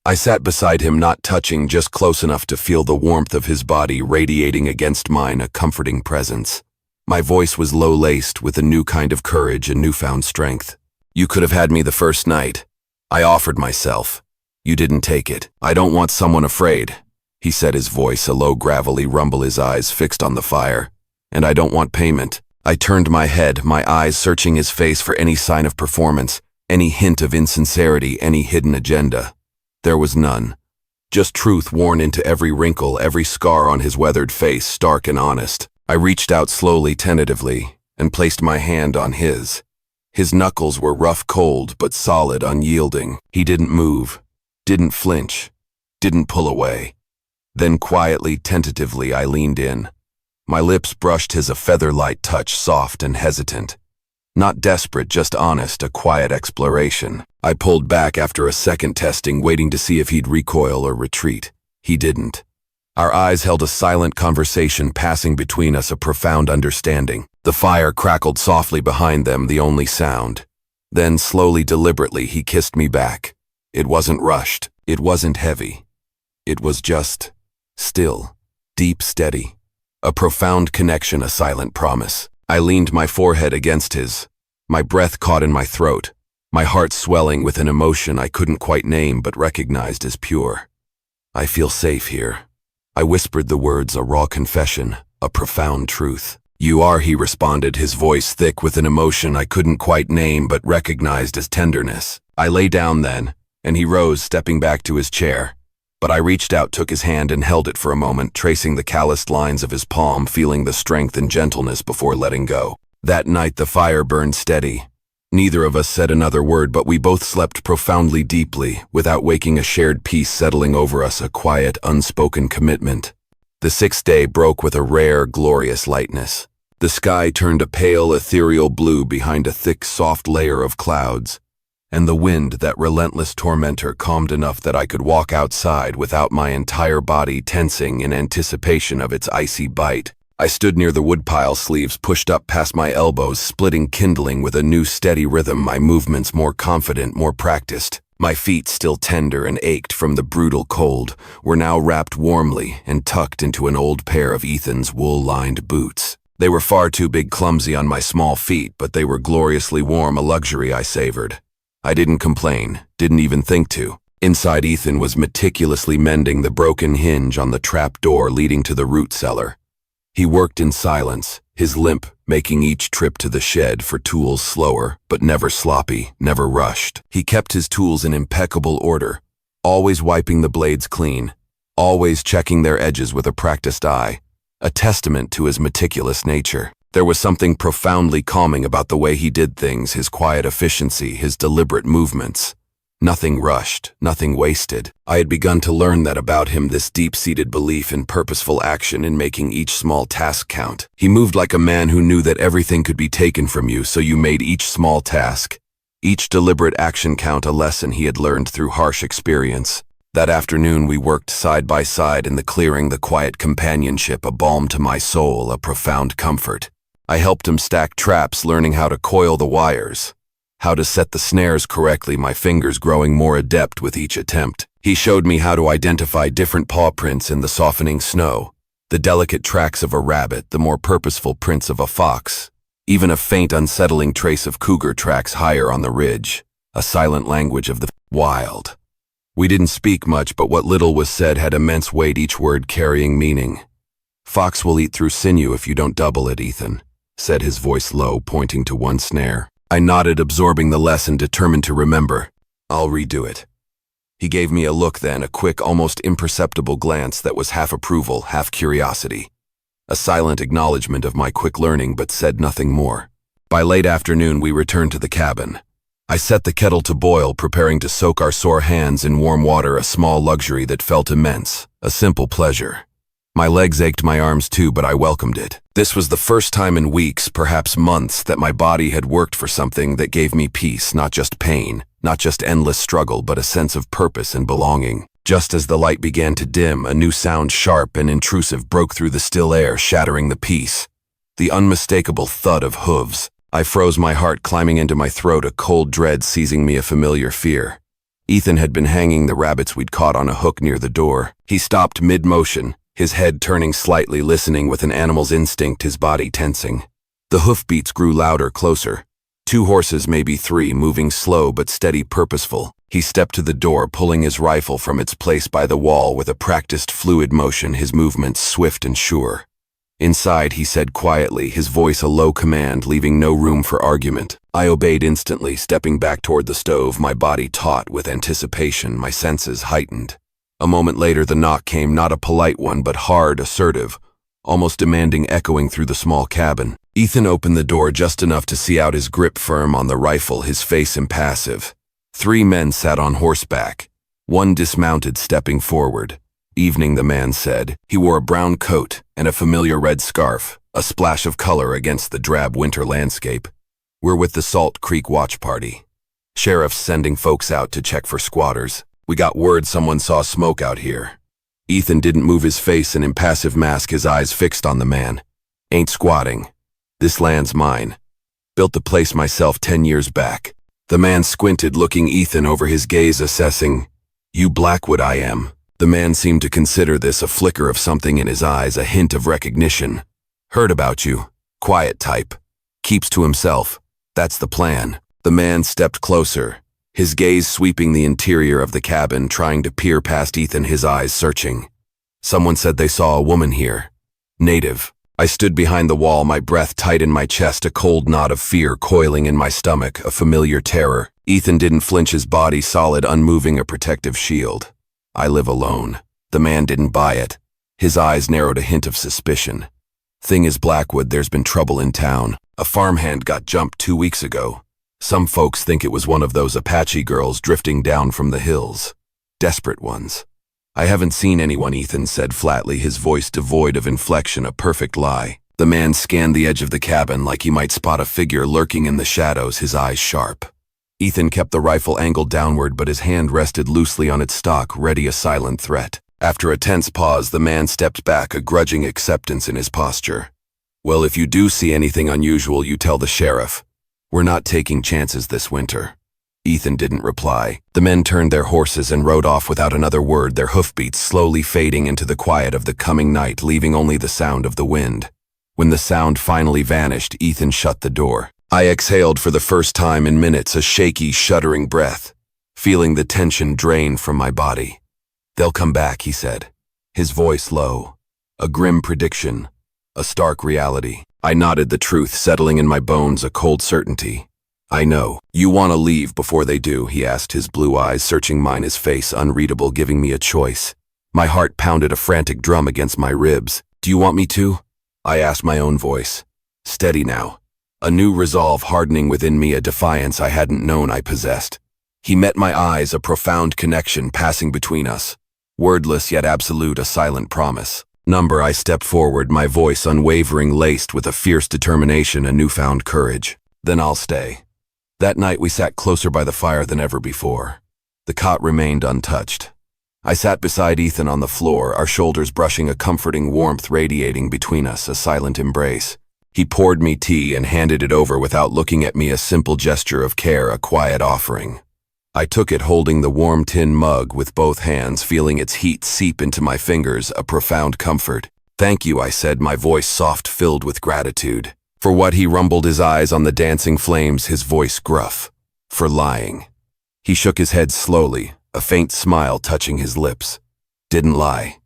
I sat beside him, not touching, just close enough to feel the warmth of his body radiating against mine, a comforting presence. My voice was low-laced with a new kind of courage and newfound strength. You could have had me the first night. I offered myself. You didn't take it. I don't want someone afraid, he said, his voice a low gravelly rumble, his eyes fixed on the fire. And I don't want payment. I turned my head, my eyes searching his face for any sign of performance, any hint of insincerity, any hidden agenda. There was none. Just truth worn into every wrinkle, every scar on his weathered face, stark and honest. I reached out slowly, tentatively, and placed my hand on his. His knuckles were rough, cold, but solid, unyielding. He didn't move, didn't flinch, didn't pull away. Then quietly, tentatively, I leaned in. My lips brushed his, a feather-light touch, soft and hesitant. Not desperate, just honest, a quiet exploration. I pulled back after a second testing, waiting to see if he'd recoil or retreat. He didn't. Our eyes held a silent conversation passing between us, a profound understanding. The fire crackled softly behind them, the only sound. Then, slowly, deliberately, he kissed me back. It wasn't rushed. It wasn't heavy. It was just still, deep, steady. A profound connection, a silent promise. I leaned my forehead against his. My breath caught in my throat, my heart swelling with an emotion I couldn't quite name but recognized as pure. I feel safe here. I whispered the words, a raw confession, a profound truth. You are, he responded, his voice thick with an emotion I couldn't quite name but recognized as tenderness. I lay down then, and he rose, stepping back to his chair. But I reached out, took his hand, and held it for a moment, tracing the calloused lines of his palm, feeling the strength and gentleness before letting go. That night the fire burned steady. Neither of us said another word, but we both slept profoundly deeply, without waking, a shared peace settling over us, a quiet, unspoken commitment. The sixth day broke with a rare, glorious lightness. The sky turned a pale, ethereal blue behind a thick, soft layer of clouds, and the wind, that relentless tormentor, calmed enough that I could walk outside without my entire body tensing in anticipation of its icy bite. I stood near the woodpile, sleeves pushed up past my elbows, splitting kindling with a new steady rhythm, my movements more confident, more practiced. My feet, still tender and ached from the brutal cold, were now wrapped warmly and tucked into an old pair of Ethan's wool-lined boots. They were far too big, clumsy on my small feet, but they were gloriously warm, a luxury I savored. I didn't complain, didn't even think to. Inside, Ethan was meticulously mending the broken hinge on the trap door leading to the root cellar. He worked in silence, his limp making each trip to the shed for tools slower, but never sloppy, never rushed. He kept his tools in impeccable order, always wiping the blades clean, always checking their edges with a practiced eye, a testament to his meticulous nature. There was something profoundly calming about the way he did things, his quiet efficiency, his deliberate movements. Nothing rushed, nothing wasted. I had begun to learn that about him, this deep-seated belief in purposeful action, in making each small task count. He moved like a man who knew that everything could be taken from you, so you made each small task, each deliberate action count, a lesson he had learned through harsh experience. That afternoon we worked side by side in the clearing, the quiet companionship, a balm to my soul, a profound comfort. I helped him stack traps, learning how to coil the wires, how to set the snares correctly, my fingers growing more adept with each attempt. He showed me how to identify different paw prints in the softening snow, the delicate tracks of a rabbit, the more purposeful prints of a fox, even a faint unsettling trace of cougar tracks higher on the ridge, a silent language of the wild. We didn't speak much, but what little was said had immense weight, each word carrying meaning. "Fox will eat through sinew if you don't double it, Ethan," said his voice low, pointing to one snare. I nodded, absorbing the lesson, determined to remember. "I'll redo it." He gave me a look then, a quick, almost imperceptible glance that was half approval, half curiosity. A silent acknowledgement of my quick learning, but said nothing more. By late afternoon, we returned to the cabin. I set the kettle to boil, preparing to soak our sore hands in warm water, a small luxury that felt immense, a simple pleasure. My legs ached, my arms too, but I welcomed it. This was the first time in weeks, perhaps months, that my body had worked for something that gave me peace, not just pain, not just endless struggle, but a sense of purpose and belonging. Just as the light began to dim, a new sound, sharp and intrusive, broke through the still air, shattering the peace. The unmistakable thud of hooves. I froze, my heart climbing into my throat, a cold dread seizing me, a familiar fear. Ethan had been hanging the rabbits we'd caught on a hook near the door. He stopped mid-motion, his head turning slightly, listening with an animal's instinct, his body tensing. The hoofbeats grew louder, closer. 2 horses, maybe 3, moving slow but steady, purposeful. He stepped to the door, pulling his rifle from its place by the wall with a practiced, fluid motion, his movements swift and sure. "Inside," he said quietly, his voice a low command, leaving no room for argument. I obeyed instantly, stepping back toward the stove, my body taut with anticipation, my senses heightened. A moment later the knock came, not a polite one, but hard, assertive, almost demanding, echoing through the small cabin. Ethan opened the door just enough to see out, his grip firm on the rifle, his face impassive. 3 men sat on horseback, one dismounted, stepping forward. "Evening," the man said. He wore a brown coat and a familiar red scarf, a splash of color against the drab winter landscape. "We're with the Salt Creek Watch Party. Sheriff's sending folks out to check for squatters. We got word someone saw smoke out here." Ethan didn't move, his face an impassive mask, his eyes fixed on the man. "Ain't squatting. This land's mine. Built the place myself 10 years back." The man squinted, looking Ethan over, his gaze assessing. "You Blackwood, I am." The man seemed to consider this, a flicker of something in his eyes, a hint of recognition. "Heard about you. Quiet type. Keeps to himself. That's the plan." The man stepped closer, his gaze sweeping the interior of the cabin, trying to peer past Ethan, his eyes searching. "Someone said they saw a woman here. Native." I stood behind the wall, my breath tight in my chest, a cold knot of fear coiling in my stomach, a familiar terror. Ethan didn't flinch, his body solid, unmoving, a protective shield. "I live alone." The man didn't buy it. His eyes narrowed, a hint of suspicion. "Thing is, Blackwood, there's been trouble in town. A farmhand got jumped 2 weeks ago. Some folks think it was one of those Apache girls drifting down from the hills. Desperate ones." "I haven't seen anyone," Ethan said flatly, his voice devoid of inflection, a perfect lie. The man scanned the edge of the cabin like he might spot a figure lurking in the shadows, his eyes sharp. Ethan kept the rifle angled downward, but his hand rested loosely on its stock, ready, a silent threat. After a tense pause, the man stepped back, a grudging acceptance in his posture. "Well, if you do see anything unusual, you tell the sheriff. We're not taking chances this winter." Ethan didn't reply. The men turned their horses and rode off without another word, their hoofbeats slowly fading into the quiet of the coming night, leaving only the sound of the wind. When the sound finally vanished, Ethan shut the door. I exhaled for the first time in minutes, a shaky, shuddering breath, feeling the tension drain from my body. "They'll come back," he said, his voice low. A grim prediction, a stark reality. I nodded, the truth settling in my bones, a cold certainty. "I know. You want to leave before they do?" he asked, his blue eyes searching mine, his face unreadable, giving me a choice. My heart pounded a frantic drum against my ribs. "Do you want me to?" I asked, my own voice. Steady now. A new resolve hardening within me, a defiance I hadn't known I possessed. He met my eyes, a profound connection passing between us. Wordless yet absolute, a silent promise. Number, I stepped forward, my voice unwavering, laced with a fierce determination, a newfound courage. Then I'll stay. That night we sat closer by the fire than ever before. The cot remained untouched. I sat beside Ethan on the floor, our shoulders brushing, a comforting warmth radiating between us, a silent embrace. He poured me tea and handed it over without looking at me, a simple gesture of care, a quiet offering. I took it, holding the warm tin mug with both hands, feeling its heat seep into my fingers, a profound comfort. Thank you, I said, my voice soft, filled with gratitude. For what? He rumbled, his eyes on the dancing flames, his voice gruff. For lying. He shook his head slowly, a faint smile touching his lips. Didn't lie.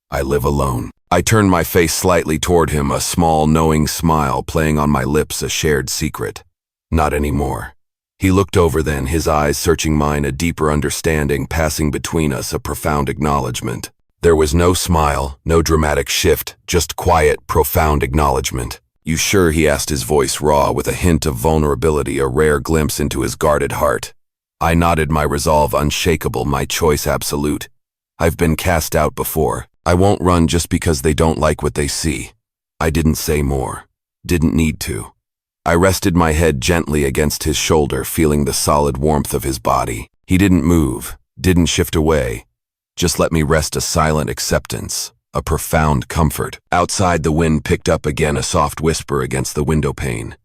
I live alone. I turned my face slightly toward him, a small, knowing smile playing on my lips, a shared secret. Not anymore. He looked over then, his eyes searching mine, a deeper understanding passing between us, a profound acknowledgement. There was no smile, no dramatic shift, just quiet, profound acknowledgement. You sure? He asked, his voice raw with a hint of vulnerability, a rare glimpse into his guarded heart. I nodded, my resolve unshakable, my choice absolute. I've been cast out before. I won't run just because they don't like what they see. I didn't say more. Didn't need to. I rested my head gently against his shoulder, feeling the solid warmth of his body. He didn't move, didn't shift away. Just let me rest, a silent acceptance, a profound comfort. Outside, the wind picked up again, a soft whisper against the window pane.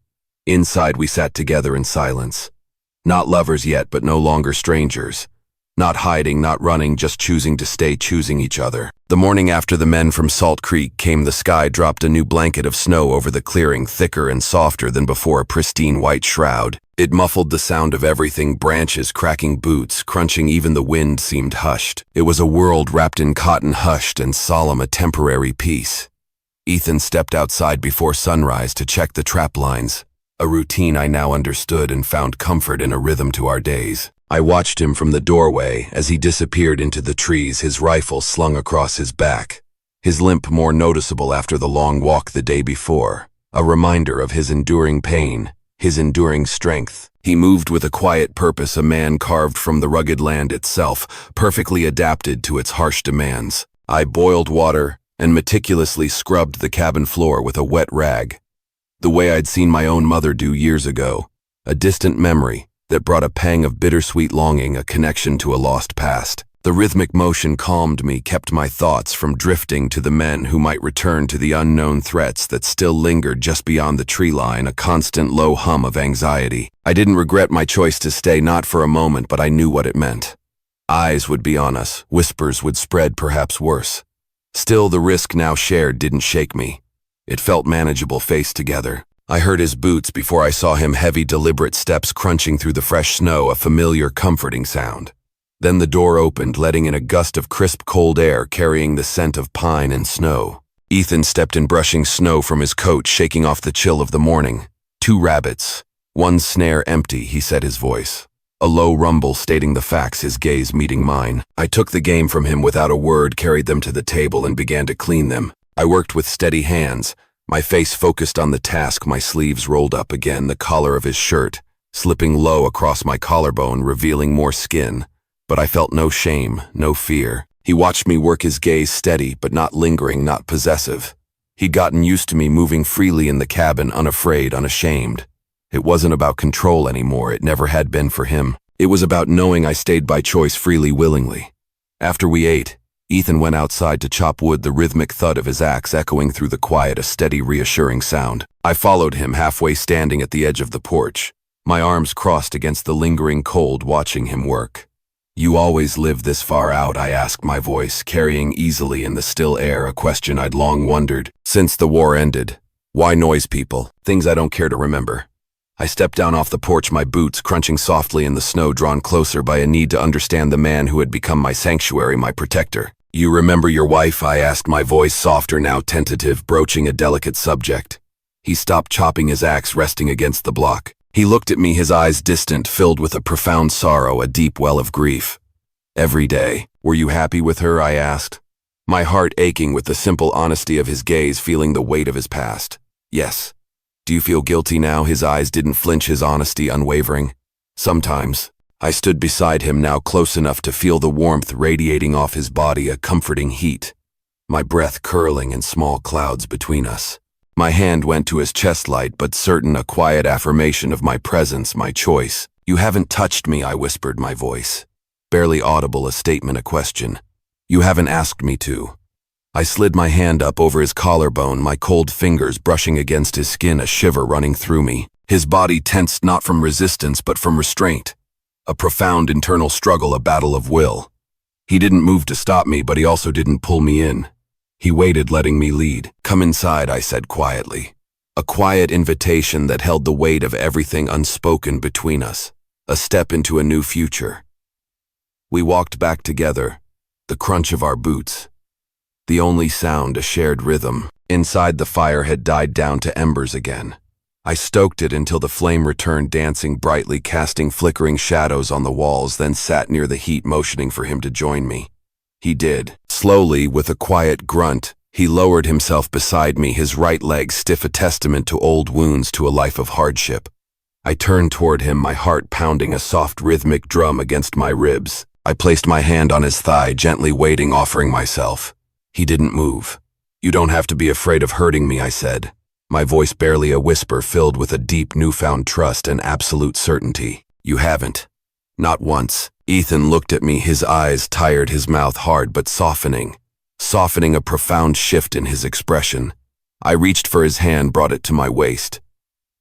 Inside, we sat together in silence. Not lovers yet, but no longer strangers. Not hiding, not running, just choosing to stay, choosing each other. The morning after the men from Salt Creek came, the sky dropped a new blanket of snow over the clearing, thicker and softer than before, a pristine white shroud. It muffled the sound of everything, branches cracking, boots crunching, even the wind seemed hushed. It was a world wrapped in cotton, hushed and solemn, a temporary peace. Ethan stepped outside before sunrise to check the trap lines, a routine I now understood and found comfort in, a rhythm to our days. I watched him from the doorway as he disappeared into the trees, his rifle slung across his back, his limp more noticeable after the long walk the day before, a reminder of his enduring pain, his enduring strength. He moved with a quiet purpose, a man carved from the rugged land itself, perfectly adapted to its harsh demands. I boiled water and meticulously scrubbed the cabin floor with a wet rag, the way I'd seen my own mother do years ago, a distant memory that brought a pang of bittersweet longing, a connection to a lost past. The rhythmic motion calmed me, kept my thoughts from drifting to the men who might return, to the unknown threats that still lingered just beyond the tree line, a constant low hum of anxiety. I didn't regret my choice to stay, not for a moment, but I knew what it meant. Eyes would be on us, whispers would spread, perhaps worse. Still, the risk now shared didn't shake me. It felt manageable, faced together. I heard his boots before I saw him, heavy, deliberate steps crunching through the fresh snow, a familiar, comforting sound. Then the door opened, letting in a gust of crisp, cold air carrying the scent of pine and snow. Ethan stepped in, brushing snow from his coat, shaking off the chill of the morning. 2 rabbits. 1 snare empty, he said, his voice. A low rumble stating the facts, his gaze meeting mine. I took the game from him without a word, carried them to the table and began to clean them. I worked with steady hands, my face focused on the task, my sleeves rolled up again, the collar of his shirt slipping low across my collarbone, revealing more skin. But I felt no shame, no fear. He watched me work, his gaze steady, but not lingering, not possessive. He'd gotten used to me moving freely in the cabin, unafraid, unashamed. It wasn't about control anymore, it never had been for him. It was about knowing I stayed by choice, freely, willingly. After we ate, Ethan went outside to chop wood, the rhythmic thud of his axe echoing through the quiet, a steady, reassuring sound. I followed him, halfway standing at the edge of the porch, my arms crossed against the lingering cold, watching him work. You always live this far out? I asked, my voice carrying easily in the still air, a question I'd long wondered. Since the war ended. Why noise people? Things I don't care to remember. I stepped down off the porch, my boots crunching softly in the snow, drawn closer by a need to understand the man who had become my sanctuary, my protector. You remember your wife? I asked, my voice softer now, tentative, broaching a delicate subject. He stopped chopping his axe, resting against the block. He looked at me, his eyes distant, filled with a profound sorrow, a deep well of grief. Every day. Were you happy with her? I asked, my heart aching with the simple honesty of his gaze, feeling the weight of his past. Yes. Do you feel guilty now? His eyes didn't flinch, his honesty unwavering. Sometimes. I stood beside him, now close enough to feel the warmth radiating off his body, a comforting heat, my breath curling in small clouds between us. My hand went to his chest, light but certain, a quiet affirmation of my presence, my choice. You haven't touched me, I whispered, my voice barely audible, a statement, a question. You haven't asked me to. I slid my hand up over his collarbone, my cold fingers brushing against his skin, a shiver running through me. His body tensed, not from resistance but from restraint. A profound internal struggle, a battle of will. He didn't move to stop me, but he also didn't pull me in. He waited, letting me lead. Come inside, I said quietly. A quiet invitation that held the weight of everything unspoken between us. A step into a new future. We walked back together, the crunch of our boots. The only sound, a shared rhythm. Inside, the fire had died down to embers again. I stoked it until the flame returned, dancing brightly, casting flickering shadows on the walls, then sat near the heat, motioning for him to join me. He did. Slowly, with a quiet grunt, he lowered himself beside me, his right leg stiff, a testament to old wounds, to a life of hardship. I turned toward him, my heart pounding a soft rhythmic drum against my ribs. I placed my hand on his thigh, gently waiting, offering myself. He didn't move. You don't have to be afraid of hurting me, I said, my voice barely a whisper, filled with a deep newfound trust and absolute certainty. You haven't. Not once. Ethan looked at me, his eyes tired, his mouth hard but softening, a profound shift in his expression. I reached for his hand, brought it to my waist.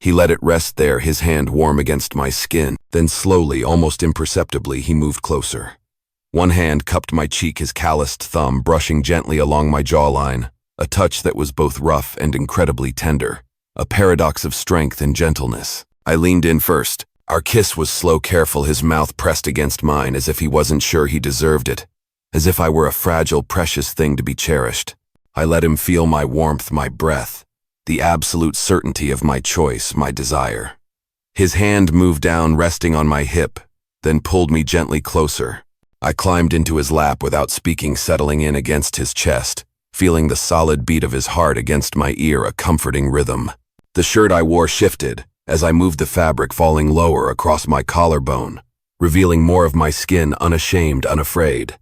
He let it rest there, his hand warm against my skin. Then slowly, almost imperceptibly, he moved closer. One hand cupped my cheek, his calloused thumb brushing gently along my jawline, a touch that was both rough and incredibly tender, a paradox of strength and gentleness. I leaned in first. Our kiss was slow, careful, his mouth pressed against mine as if he wasn't sure he deserved it, as if I were a fragile, precious thing to be cherished. I let him feel my warmth, my breath, the absolute certainty of my choice, my desire. His hand moved down, resting on my hip, then pulled me gently closer. I climbed into his lap without speaking, settling in against his chest, feeling the solid beat of his heart against my ear, a comforting rhythm. The shirt I wore shifted as I moved the fabric, falling lower across my collarbone, revealing more of my skin, unashamed, unafraid.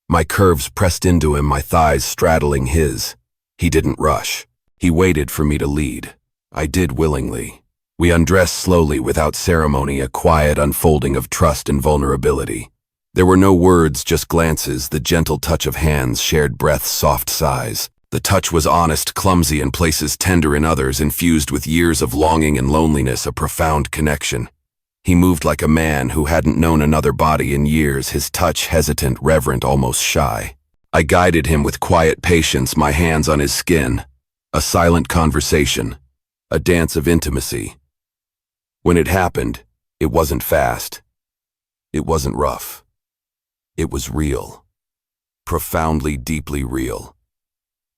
My curves pressed into him, my thighs straddling his. He didn't rush. He waited for me to lead. I did willingly. We undressed slowly, without ceremony, a quiet unfolding of trust and vulnerability. There were no words, just glances, the gentle touch of hands, shared breaths, soft sighs. The touch was honest, clumsy in places, tender in others, infused with years of longing and loneliness, a profound connection. He moved like a man who hadn't known another body in years, his touch hesitant, reverent, almost shy. I guided him with quiet patience, my hands on his skin. A silent conversation, a dance of intimacy. When it happened, it wasn't fast. It wasn't rough. It was real. Profoundly, deeply real.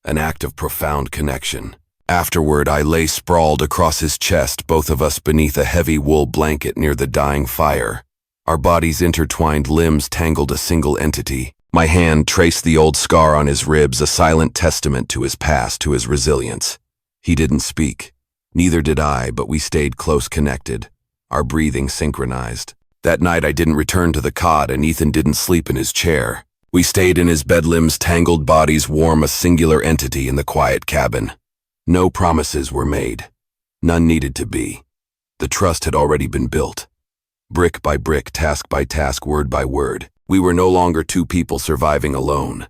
An act of profound connection. Afterward, I lay sprawled across his chest, both of us beneath a heavy wool blanket near the dying fire. Our bodies intertwined, limbs tangled, a single entity. My hand traced the old scar on his ribs, a silent testament to his past, to his resilience. He didn't speak. Neither did I, but we stayed close, connected, our breathing synchronized. That night I didn't return to the cot, and Ethan didn't sleep in his chair. We stayed in his bed, limbs tangled, bodies warm, a singular entity in the quiet cabin. No promises were made. None needed to be. The trust had already been built. Brick by brick, task by task, word by word. We were no longer two people surviving alone.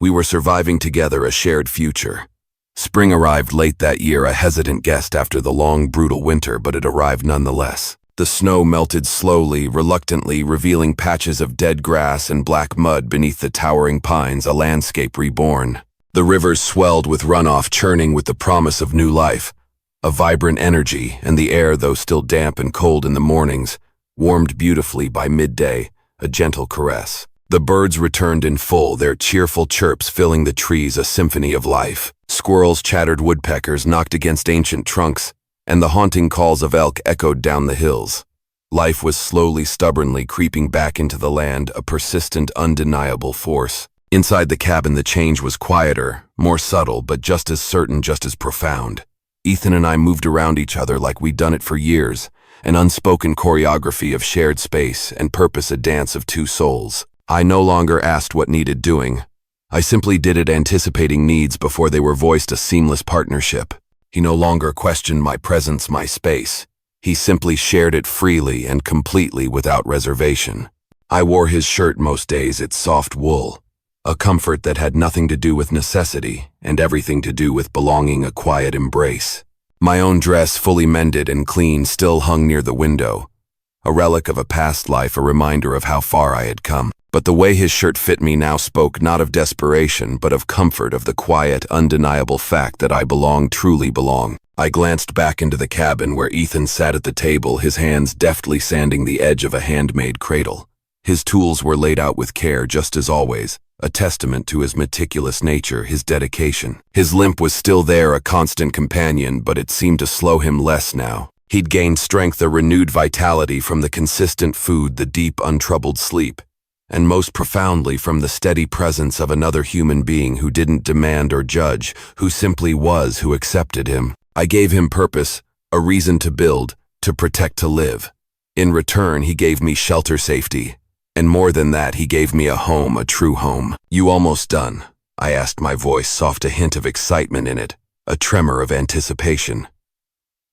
We were surviving together, a shared future. Spring arrived late that year, a hesitant guest after the long, brutal winter, but it arrived nonetheless. The snow melted slowly, reluctantly, revealing patches of dead grass and black mud beneath the towering pines, a landscape reborn. The rivers swelled with runoff, churning with the promise of new life, a vibrant energy, and the air, though still damp and cold in the mornings, warmed beautifully by midday, a gentle caress. The birds returned in full, their cheerful chirps filling the trees, a symphony of life. Squirrels chattered, woodpeckers knocked against ancient trunks, and the haunting calls of elk echoed down the hills. Life was slowly, stubbornly creeping back into the land, a persistent, undeniable force. Inside the cabin, the change was quieter, more subtle, but just as certain, just as profound. Ethan and I moved around each other like we'd done it for years, an unspoken choreography of shared space and purpose, a dance of two souls. I no longer asked what needed doing. I simply did it, anticipating needs before they were voiced, a seamless partnership. He no longer questioned my presence, my space. He simply shared it freely and completely without reservation. I wore his shirt most days, its soft wool, a comfort that had nothing to do with necessity and everything to do with belonging, a quiet embrace. My own dress, fully mended and clean, still hung near the window, a relic of a past life, a reminder of how far I had come. But the way his shirt fit me now spoke not of desperation, but of comfort, of the quiet, undeniable fact that I belong, truly belong. I glanced back into the cabin where Ethan sat at the table, his hands deftly sanding the edge of a handmade cradle. His tools were laid out with care, just as always, a testament to his meticulous nature, his dedication. His limp was still there, a constant companion, but it seemed to slow him less now. He'd gained strength, a renewed vitality from the consistent food, the deep, untroubled sleep, and most profoundly from the steady presence of another human being who didn't demand or judge, who simply was, who accepted him. I gave him purpose, a reason to build, to protect, to live. In return, he gave me shelter, safety. And more than that, he gave me a home, a true home. "You almost done?" I asked, my voice soft, a hint of excitement in it, a tremor of anticipation.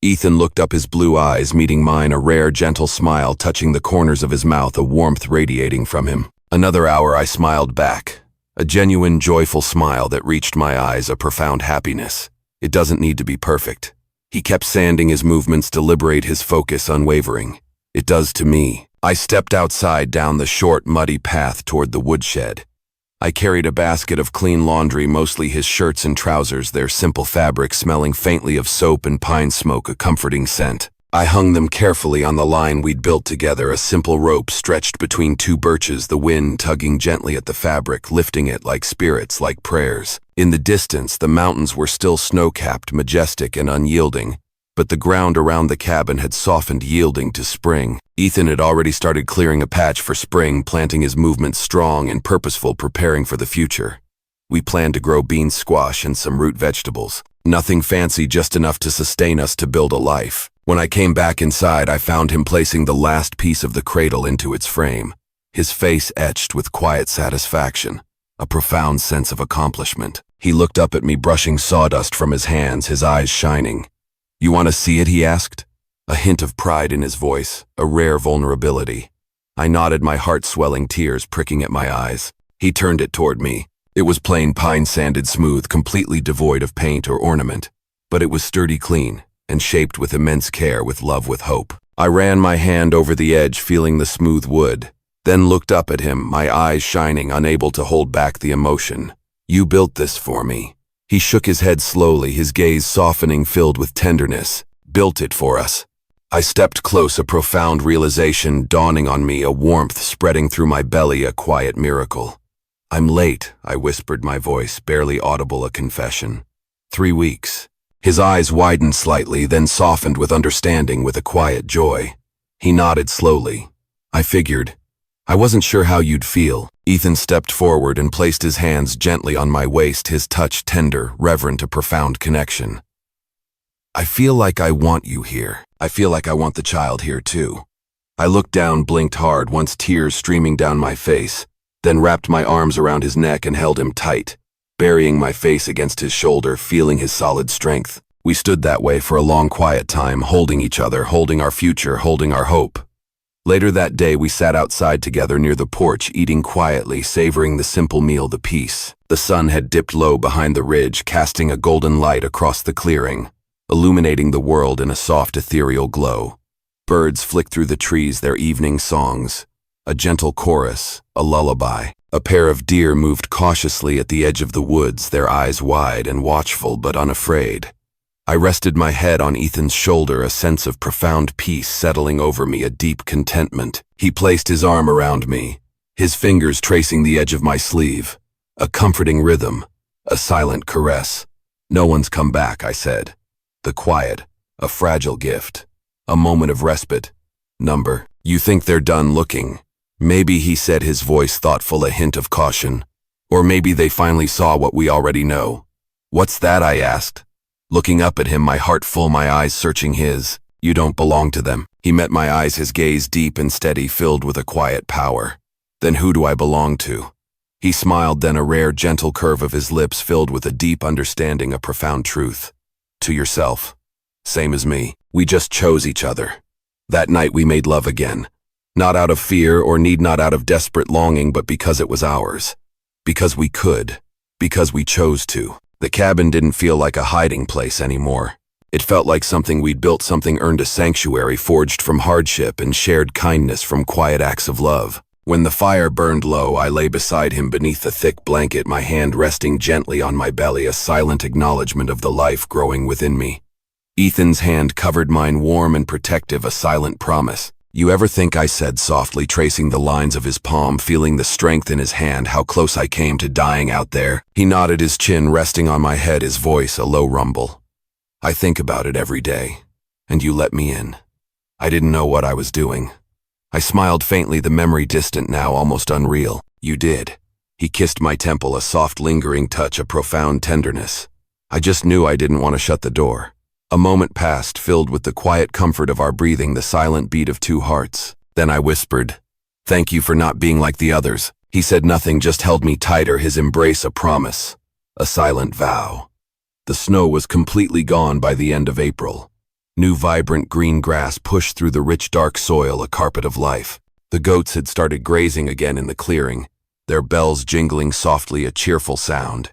Ethan looked up, his blue eyes meeting mine, a rare, gentle smile touching the corners of his mouth, a warmth radiating from him. "Another hour," I smiled back, a genuine, joyful smile that reached my eyes, a profound happiness. "It doesn't need to be perfect." He kept sanding his movements, deliberate, his focus unwavering. "It does to me." I stepped outside, down the short, muddy path toward the woodshed. I carried a basket of clean laundry, mostly his shirts and trousers, their simple fabric smelling faintly of soap and pine smoke, a comforting scent. I hung them carefully on the line we'd built together, a simple rope stretched between two birches, the wind tugging gently at the fabric, lifting it like spirits, like prayers. In the distance, the mountains were still snow-capped, majestic and unyielding, but the ground around the cabin had softened, yielding to spring. Ethan had already started clearing a patch for spring, planting his movements strong and purposeful, preparing for the future. We planned to grow beans, squash, and some root vegetables. Nothing fancy, just enough to sustain us, to build a life. When I came back inside, I found him placing the last piece of the cradle into its frame, his face etched with quiet satisfaction, a profound sense of accomplishment. He looked up at me, brushing sawdust from his hands, his eyes shining. "You want to see it?" he asked, a hint of pride in his voice, a rare vulnerability. I nodded, my heart swelling, tears pricking at my eyes. He turned it toward me. It was plain pine, sanded smooth, completely devoid of paint or ornament, but it was sturdy, clean, and shaped with immense care, with love, with hope. I ran my hand over the edge, feeling the smooth wood, then looked up at him, my eyes shining, unable to hold back the emotion. "You built this for me." He shook his head slowly, his gaze softening, filled with tenderness. "Built it for us." I stepped close, a profound realization dawning on me, a warmth spreading through my belly, a quiet miracle. "I'm late," I whispered, my voice barely audible, a confession. 3 weeks. His eyes widened slightly, then softened with understanding, with a quiet joy. He nodded slowly. "I figured. I wasn't sure how you'd feel." Ethan stepped forward and placed his hands gently on my waist, his touch tender, reverent, a profound connection. "I feel like I want you here. I feel like I want the child here too." I looked down, blinked hard, once tears streaming down my face, then wrapped my arms around his neck and held him tight, burying my face against his shoulder, feeling his solid strength. We stood that way for a long, quiet time, holding each other, holding our future, holding our hope. Later that day, we sat outside together near the porch, eating quietly, savoring the simple meal, the peace. The sun had dipped low behind the ridge, casting a golden light across the clearing, illuminating the world in a soft, ethereal glow. Birds flicked through the trees, their evening songs, a gentle chorus, a lullaby. A pair of deer moved cautiously at the edge of the woods, their eyes wide and watchful but unafraid. I rested my head on Ethan's shoulder, a sense of profound peace settling over me, a deep contentment. He placed his arm around me, his fingers tracing the edge of my sleeve, a comforting rhythm, a silent caress. "No one's come back," I said. The quiet, a fragile gift, a moment of respite. "Number, you think they're done looking?" "Maybe," he said, his voice thoughtful, a hint of caution. "Or maybe they finally saw what we already know." "What's that?" I asked. Looking up at him, my heart full, my eyes searching his. You don't belong to them. He met my eyes, his gaze deep and steady, filled with a quiet power. Then who do I belong to? He smiled, then a rare, gentle curve of his lips filled with a deep understanding, a profound truth. To yourself. Same as me. We just chose each other. That night we made love again. Not out of fear or need, not out of desperate longing, but because it was ours. Because we could. Because we chose to. The cabin didn't feel like a hiding place anymore. It felt like something we'd built, something earned, a sanctuary forged from hardship and shared kindness, from quiet acts of love. When the fire burned low, I lay beside him beneath a thick blanket, my hand resting gently on my belly, a silent acknowledgement of the life growing within me. Ethan's hand covered mine, warm and protective, a silent promise. You ever think, I said softly, tracing the lines of his palm, feeling the strength in his hand, how close I came to dying out there? He nodded, his chin resting on my head, his voice a low rumble. I think about it every day. And you let me in. I didn't know what I was doing. I smiled faintly, the memory distant now, almost unreal. You did. He kissed my temple, a soft lingering touch, a profound tenderness. I just knew I didn't want to shut the door. A moment passed, filled with the quiet comfort of our breathing, the silent beat of two hearts. Then I whispered, "Thank you for not being like the others." He said nothing, just held me tighter, his embrace a promise, a silent vow. The snow was completely gone by the end of April. New vibrant green grass pushed through the rich dark soil, a carpet of life. The goats had started grazing again in the clearing, their bells jingling softly, a cheerful sound.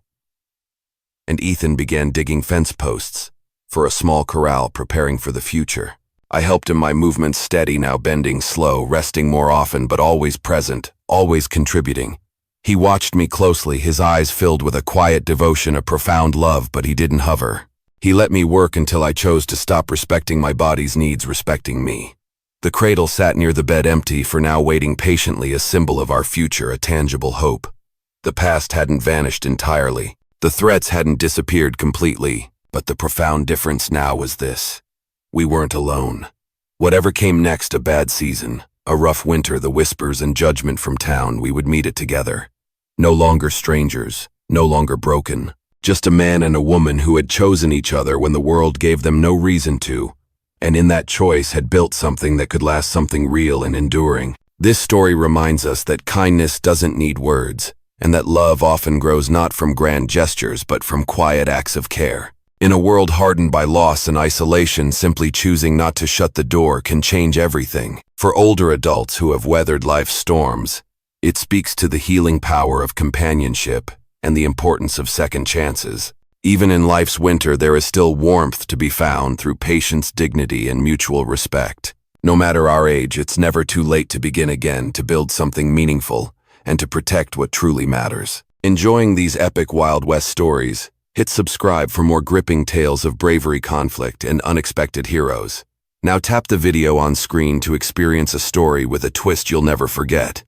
And Ethan began digging fence posts for a small corral, preparing for the future. I helped him, my movements steady, now bending slow, resting more often, but always present, always contributing. He watched me closely, his eyes filled with a quiet devotion, a profound love, but he didn't hover. He let me work until I chose to stop, respecting my body's needs, respecting me. The cradle sat near the bed, empty for now, waiting patiently, a symbol of our future, a tangible hope. The past hadn't vanished entirely. The threats hadn't disappeared completely. But the profound difference now was this. We weren't alone. Whatever came next, a bad season, a rough winter, the whispers and judgment from town, we would meet it together. No longer strangers, no longer broken. Just a man and a woman who had chosen each other when the world gave them no reason to, and in that choice had built something that could last, something real and enduring. This story reminds us that kindness doesn't need words, and that love often grows not from grand gestures but from quiet acts of care. In a world hardened by loss and isolation, simply choosing not to shut the door can change everything. For older adults who have weathered life's storms, it speaks to the healing power of companionship and the importance of second chances. Even in life's winter, there is still warmth to be found through patience, dignity, and mutual respect. No matter our age, it's never too late to begin again, to build something meaningful, and to protect what truly matters. Enjoying these epic Wild West stories? Hit subscribe for more gripping tales of bravery, conflict, and unexpected heroes. Now tap the video on screen to experience a story with a twist you'll never forget.